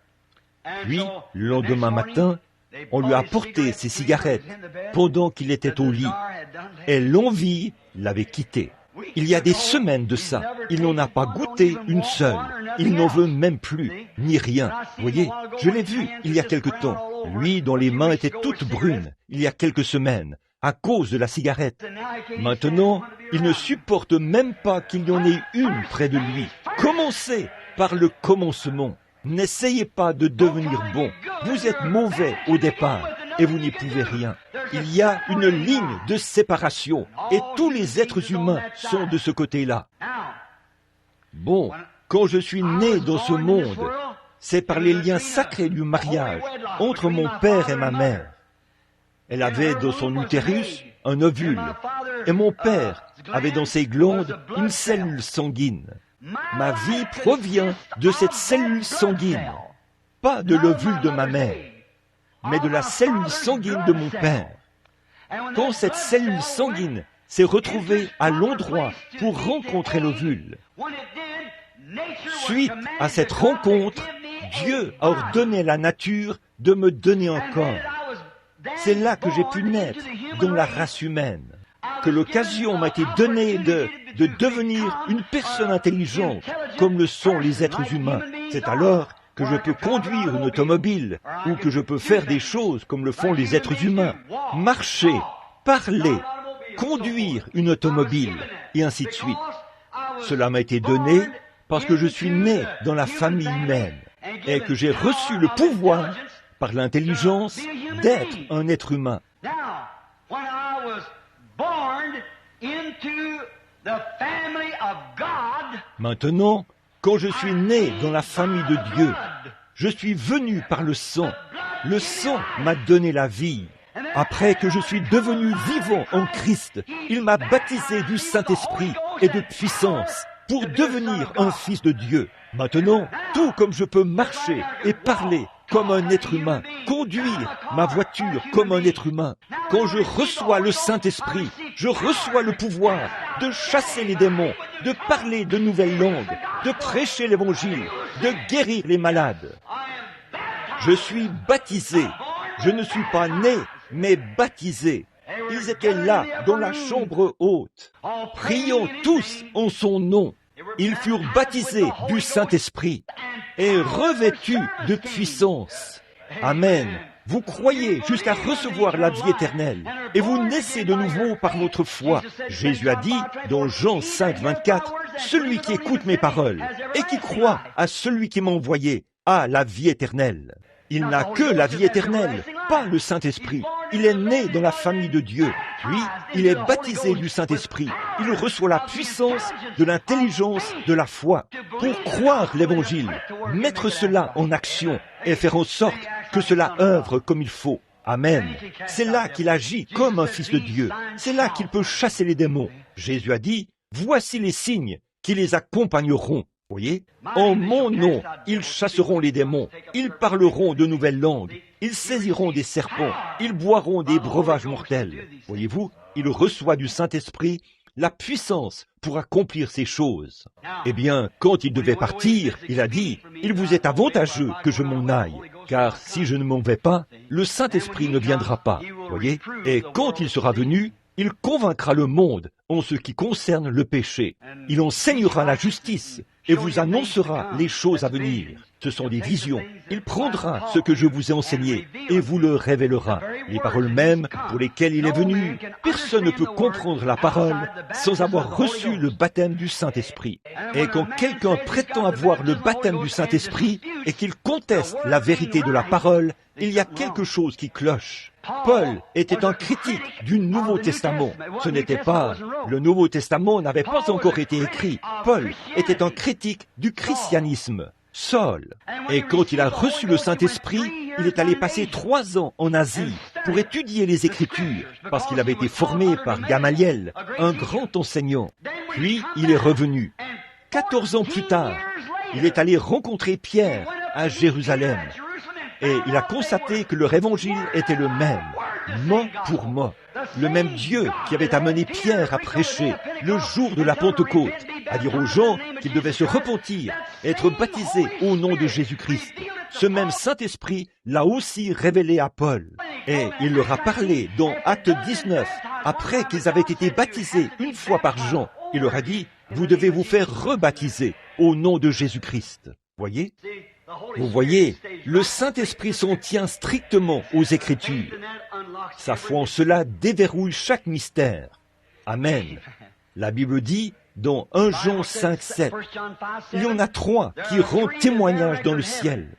Puis, le lendemain matin, on lui a apporté ses cigarettes pendant qu'il était au lit. Et l'envie l'avait quitté. Il y a des semaines de ça. Il n'en a pas goûté une seule. Il n'en veut même plus, ni rien. Voyez, je l'ai vu il y a quelque temps. Lui, dont les mains étaient toutes brunes, il y a quelques semaines, à cause de la cigarette. Maintenant, il ne supporte même pas qu'il y en ait une près de lui. Commencez par le commencement. N'essayez pas de devenir bon. Vous êtes mauvais au départ et vous n'y pouvez rien. Il y a une ligne de séparation et tous les êtres humains sont de ce côté-là. Bon, quand je suis né dans ce monde, c'est par les liens sacrés du mariage entre mon père et ma mère. Elle avait dans son utérus un ovule et mon père avait dans ses glandes une cellule sanguine. Ma vie provient de cette cellule sanguine, pas de l'ovule de ma mère, mais de la cellule sanguine de mon père. Quand cette cellule sanguine s'est retrouvée à l'endroit pour rencontrer l'ovule, suite à cette rencontre, Dieu a ordonné à la nature de me donner un corps. C'est là que j'ai pu naître dans la race humaine, que l'occasion m'a été donnée de devenir une personne intelligente, comme le sont les êtres humains. C'est alors que je peux conduire une automobile, ou que je peux faire des choses comme le font les êtres humains. Marcher, parler, conduire une automobile, et ainsi de suite. Cela m'a été donné parce que je suis né dans la famille humaine, et que j'ai reçu le pouvoir, par l'intelligence, d'être un être humain. Maintenant, quand je suis né dans la famille de Dieu, je suis venu par le sang. Le sang m'a donné la vie. Après que je suis devenu vivant en Christ, il m'a baptisé du Saint-Esprit et de puissance pour devenir un fils de Dieu. Maintenant, tout comme je peux marcher et parler comme un être humain, conduire ma voiture comme un être humain, quand je reçois le Saint-Esprit, je reçois le pouvoir de chasser les démons, de parler de nouvelles langues, de prêcher l'Évangile, de guérir les malades. Je suis baptisé. Je ne suis pas né, mais baptisé. Ils étaient là, dans la chambre haute, priant tous en son nom. Ils furent baptisés du Saint-Esprit et revêtus de puissance. Amen. Vous croyez jusqu'à recevoir la vie éternelle et vous naissez de nouveau par votre foi. Jésus a dit dans Jean 5, 24, « Celui qui écoute mes paroles et qui croit à celui qui m'a envoyé a la vie éternelle. » Il n'a que la vie éternelle, pas le Saint-Esprit. Il est né dans la famille de Dieu. Puis, il est baptisé du Saint-Esprit. Il reçoit la puissance de l'intelligence de la foi pour croire l'Évangile, mettre cela en action et faire en sorte que cela œuvre comme il faut. Amen. C'est là qu'il agit comme un fils de Dieu. C'est là qu'il peut chasser les démons. Jésus a dit, « Voici les signes qui les accompagneront. » Voyez, en mon nom, ils chasseront les démons, ils parleront de nouvelles langues, ils saisiront des serpents, ils boiront des breuvages mortels. Voyez-vous, il reçoit du Saint-Esprit la puissance pour accomplir ces choses. Eh bien, quand il devait partir, il a dit, « Il vous est avantageux que je m'en aille, car si je ne m'en vais pas, le Saint-Esprit ne viendra pas. » Voyez, et quand il sera venu, il convaincra le monde en ce qui concerne le péché. Il enseignera la justice, et vous annoncera les choses à venir. Ce sont des visions. Il prendra ce que je vous ai enseigné et vous le révélera. Les paroles mêmes pour lesquelles il est venu. Personne ne peut comprendre la parole sans avoir reçu le baptême du Saint-Esprit. Et quand quelqu'un prétend avoir le baptême du Saint-Esprit et qu'il conteste la vérité de la parole, il y a quelque chose qui cloche. Paul était un critique du Nouveau Testament. Ce n'était pas... Le Nouveau Testament n'avait pas encore été écrit. Paul était un critique du christianisme. Saul. Et quand il a reçu le Saint-Esprit, il est allé passer 3 ans en Asie pour étudier les Écritures, parce qu'il avait été formé par Gamaliel, un grand enseignant. Puis il est revenu. 14 ans plus tard, il est allé rencontrer Pierre à Jérusalem. Et il a constaté que leur évangile était le même, mot pour mot. Le même Dieu qui avait amené Pierre à prêcher le jour de la Pentecôte, à dire aux gens qu'ils devaient se repentir, être baptisés au nom de Jésus-Christ. Ce même Saint-Esprit l'a aussi révélé à Paul. Et il leur a parlé dans Acte 19, après qu'ils avaient été baptisés une fois par Jean. Il leur a dit, vous devez vous faire rebaptiser au nom de Jésus-Christ. Voyez ? Vous voyez, le Saint-Esprit s'en tient strictement aux Écritures. Sa foi en cela déverrouille chaque mystère. Amen. La Bible dit, dans 1 Jean 5, 7, il y en a 3 qui rendent témoignage dans le ciel.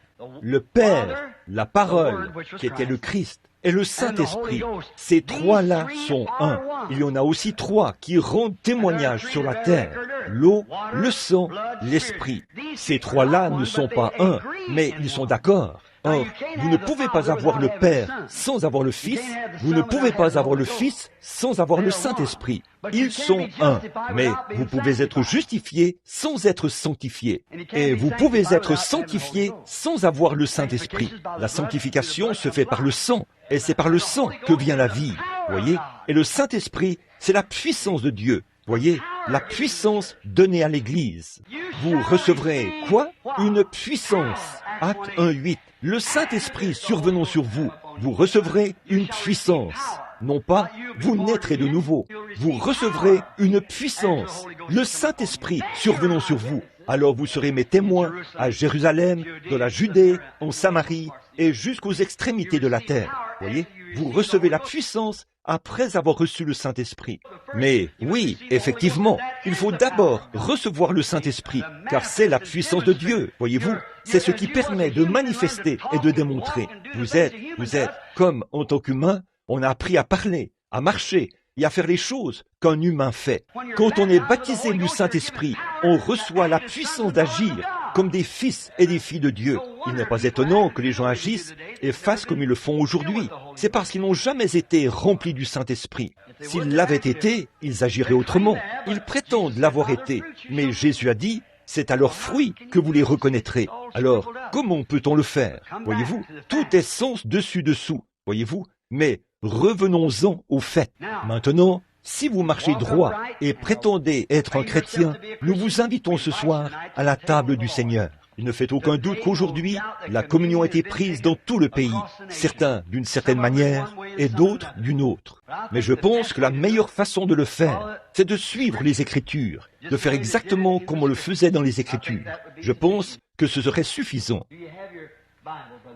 Le Père, la Parole, qui était le Christ, et le Saint-Esprit. Ces 3-là sont un. Il y en a aussi 3 qui rendent témoignage sur la terre. L'eau, le sang, l'esprit. Ces 3-là ne sont pas un, mais ils sont d'accord. Or, vous ne pouvez pas avoir le Père sans avoir le Fils, vous ne pouvez pas avoir le Fils sans avoir le Saint-Esprit. Ils sont un, mais vous pouvez être justifié sans être sanctifié. Et vous pouvez être sanctifié sans avoir le Saint-Esprit. La sanctification se fait par le sang, et c'est par le sang que vient la vie. Voyez ? Et le Saint-Esprit, c'est la puissance de Dieu. Voyez, la puissance donnée à l'Église. Vous recevrez quoi ? Une puissance. Acte 1:8. Le Saint-Esprit survenant sur vous, vous recevrez une puissance. Non pas, vous naîtrez de nouveau. Vous recevrez une puissance. Le Saint-Esprit survenant sur vous. Alors vous serez mes témoins à Jérusalem, dans la Judée, en Samarie et jusqu'aux extrémités de la terre. Voyez, vous recevez la puissance après avoir reçu le Saint-Esprit. Mais oui, effectivement, il faut d'abord recevoir le Saint-Esprit, car c'est la puissance de Dieu, voyez-vous. C'est ce qui permet de manifester et de démontrer. Vous êtes, comme en tant qu'humain, on a appris à parler, à marcher et à faire les choses qu'un humain fait. Quand on est baptisé du Saint-Esprit, on reçoit la puissance d'agir comme des fils et des filles de Dieu. Il n'est pas étonnant que les gens agissent et fassent comme ils le font aujourd'hui. C'est parce qu'ils n'ont jamais été remplis du Saint-Esprit. S'ils l'avaient été, ils agiraient autrement. Ils prétendent l'avoir été. Mais Jésus a dit, c'est à leurs fruits que vous les reconnaîtrez. Alors, comment peut-on le faire? Voyez-vous, tout est sens dessus-dessous. Voyez-vous, mais revenons-en au fait. Maintenant, si vous marchez droit et prétendez être un chrétien, nous vous invitons ce soir à la table du Seigneur. Il ne fait aucun doute qu'aujourd'hui, la communion a été prise dans tout le pays, certains d'une certaine manière et d'autres d'une autre. Mais je pense que la meilleure façon de le faire, c'est de suivre les Écritures, de faire exactement comme on le faisait dans les Écritures. Je pense que ce serait suffisant.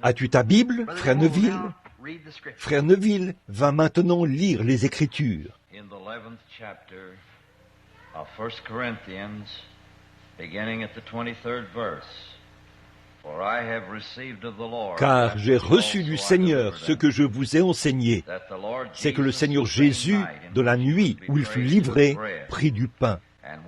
As-tu ta Bible, frère Neville? Frère Neville va maintenant lire les Écritures. In the 11th chapter of 1 Corinthians, beginning at the 23rd verse. For I have received of the Lord, car j'ai reçu du Seigneur ce que je vous ai enseigné, c'est que le Seigneur Jésus, dans la nuit où il fut livré, prit du pain,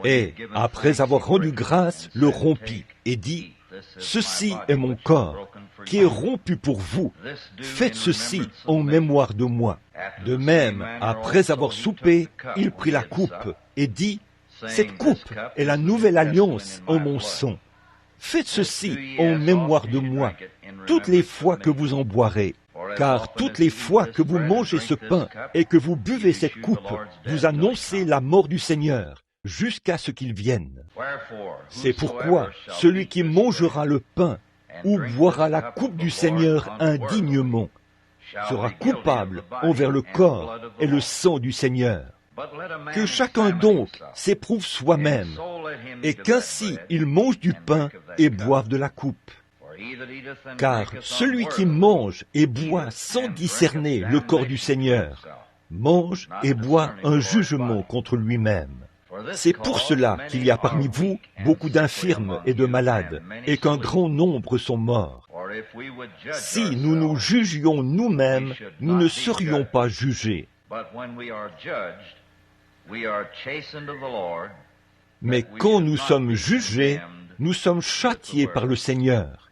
et, après avoir rendu grâce, le rompit, et dit, « Ceci est mon corps, qui est rompu pour vous. Faites ceci en mémoire de moi. » De même, après avoir soupé, il prit la coupe, et dit, « Cette coupe est la nouvelle alliance en mon sang. Faites ceci en mémoire de moi, toutes les fois que vous en boirez. Car toutes les fois que vous mangez ce pain et que vous buvez cette coupe, vous annoncez la mort du Seigneur, jusqu'à ce qu'il vienne. C'est pourquoi celui qui mangera le pain ou boira la coupe du Seigneur indignement sera coupable envers le corps et le sang du Seigneur. Que chacun donc s'éprouve soi-même, et qu'ainsi ils mangent du pain et boivent de la coupe. Car celui qui mange et boit sans discerner le corps du Seigneur mange et boit un jugement contre lui-même. C'est pour cela qu'il y a parmi vous beaucoup d'infirmes et de malades, et qu'un grand nombre sont morts. Si nous nous jugions nous-mêmes, nous ne serions pas jugés. Mais quand nous sommes jugés, nous sommes châtiés par le Seigneur,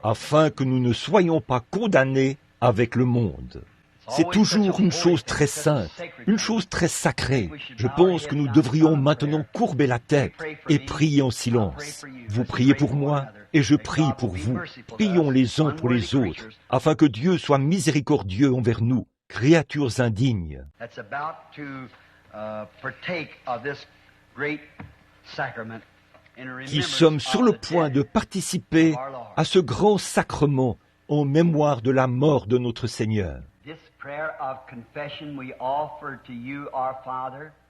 afin que nous ne soyons pas condamnés avec le monde. C'est toujours une chose très sainte, une chose très sacrée. Je pense que nous devrions maintenant courber la tête et prier en silence. Vous priez pour moi et je prie pour vous. Prions les uns pour les autres, afin que Dieu soit miséricordieux envers nous, créatures indignes. Qui sommes sur le point de participer à ce grand sacrement en mémoire de la mort de notre Seigneur.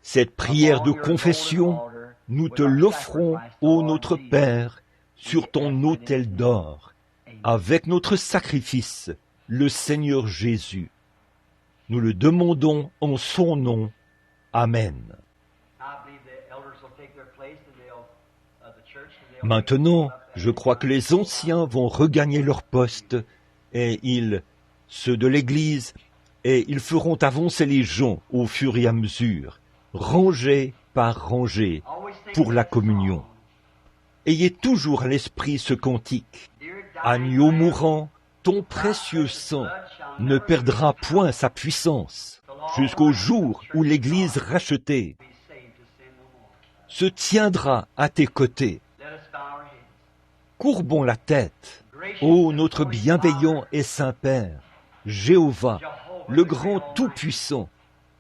Cette prière de confession, nous te l'offrons, ô notre Père, sur ton autel d'or, avec notre sacrifice, le Seigneur Jésus. Nous le demandons en son nom. Amen. Maintenant, je crois que les anciens vont regagner leur poste, et ceux de l'Église, et ils feront avancer les gens au fur et à mesure, rangée par rangée, pour la communion. Ayez toujours à l'esprit ce cantique. Agneau mourant, ton précieux sang ne perdra point sa puissance, jusqu'au jour où l'Église rachetée se tiendra à tes côtés. Courbons la tête, ô notre bienveillant et saint Père, Jéhovah, le grand Tout-Puissant,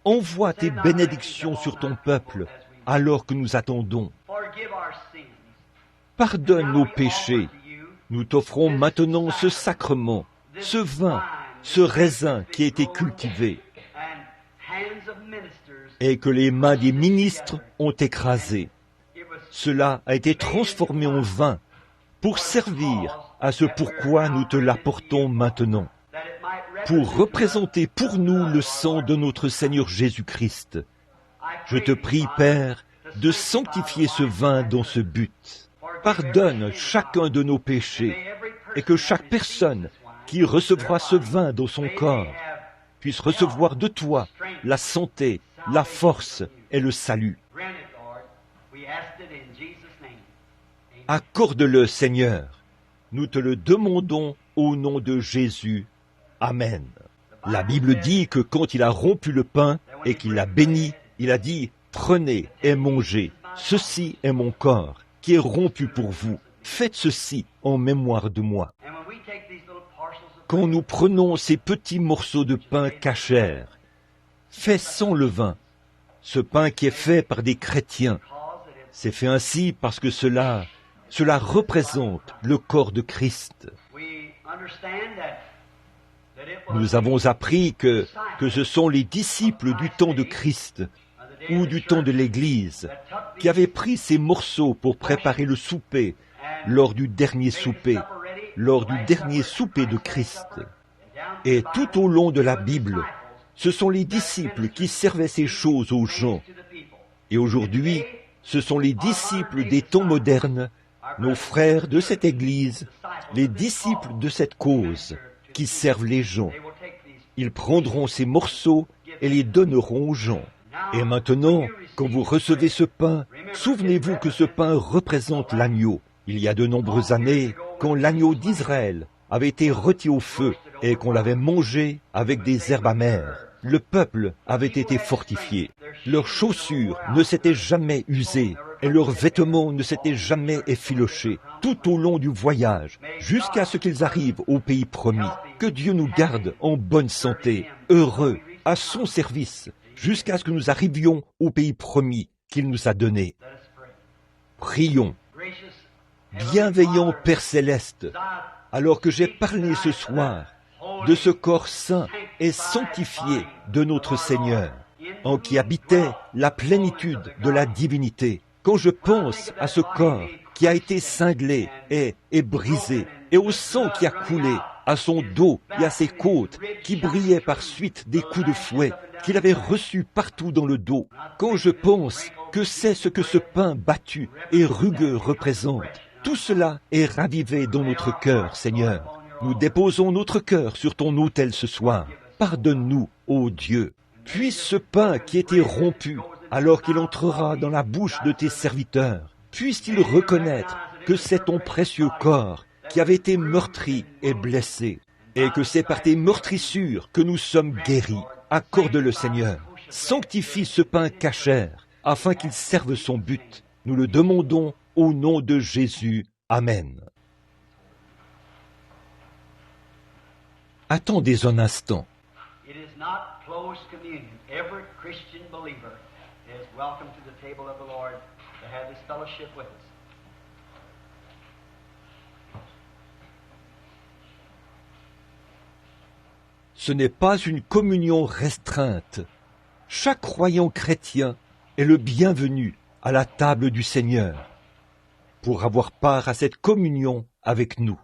envoie tes bénédictions sur ton peuple alors que nous attendons. Pardonne nos péchés. Nous t'offrons maintenant ce sacrement, ce vin, ce raisin qui a été cultivé et que les mains des ministres ont écrasé. Cela a été transformé en vin pour servir à ce pourquoi nous te l'apportons maintenant, pour représenter pour nous le sang de notre Seigneur Jésus-Christ. Je te prie, Père, de sanctifier ce vin dans ce but. Pardonne chacun de nos péchés et que chaque personne qui recevra ce vin dans son corps puisse recevoir de toi la santé, la force et le salut. Accorde-le, Seigneur. Nous te le demandons au nom de Jésus. Amen. La Bible dit que quand il a rompu le pain et qu'il l'a béni, il a dit « Prenez et mangez, ceci est mon corps qui est rompu pour vous. Faites ceci en mémoire de moi. » Quand nous prenons ces petits morceaux de pain cachers, fait sans levain, ce pain qui est fait par des chrétiens, c'est fait ainsi parce que cela représente le corps de Christ. Nous avons appris que ce sont les disciples du temps de Christ ou du temps de l'Église qui avaient pris ces morceaux pour préparer le souper lors du dernier souper de Christ. Et tout au long de la Bible, ce sont les disciples qui servaient ces choses aux gens. Et aujourd'hui, ce sont les disciples des temps modernes, nos frères de cette Église, les disciples de cette cause, qui servent les gens. Ils prendront ces morceaux et les donneront aux gens. Et maintenant, quand vous recevez ce pain, souvenez-vous que ce pain représente l'agneau. Il y a de nombreuses années, quand l'agneau d'Israël avait été rôti au feu et qu'on l'avait mangé avec des herbes amères, le peuple avait été fortifié. Leurs chaussures ne s'étaient jamais usées et leurs vêtements ne s'étaient jamais effilochés tout au long du voyage, jusqu'à ce qu'ils arrivent au pays promis. Que Dieu nous garde en bonne santé, heureux, à son service, jusqu'à ce que nous arrivions au pays promis qu'il nous a donné. Prions. Bienveillant Père Céleste, alors que j'ai parlé ce soir de ce corps saint et sanctifié de notre Seigneur, en qui habitait la plénitude de la divinité, Quand je pense à ce corps qui a été cinglé et brisé, et au sang qui a coulé, à son dos et à ses côtes, qui brillaient par suite des coups de fouet qu'il avait reçus partout dans le dos, quand je pense que c'est ce que ce pain battu et rugueux représente, tout cela est ravivé dans notre cœur, Seigneur. Nous déposons notre cœur sur ton autel ce soir. Pardonne-nous, ô Dieu. Puisse ce pain qui était rompu, alors qu'il entrera dans la bouche de tes serviteurs, puisse-t-il reconnaître que c'est ton précieux corps qui avait été meurtri et blessé, et que c'est par tes meurtrissures que nous sommes guéris. Accorde-le, Seigneur. Sanctifie ce pain cachère, afin qu'il serve son but. Nous le demandons au nom de Jésus. Amen. Attendez un instant. It is not closed communion. Every Christian believer is welcome to the table of the Lord to have this fellowship with us. Ce n'est pas une communion restreinte. Chaque croyant chrétien est le bienvenu à la table du Seigneur pour avoir part à cette communion avec nous.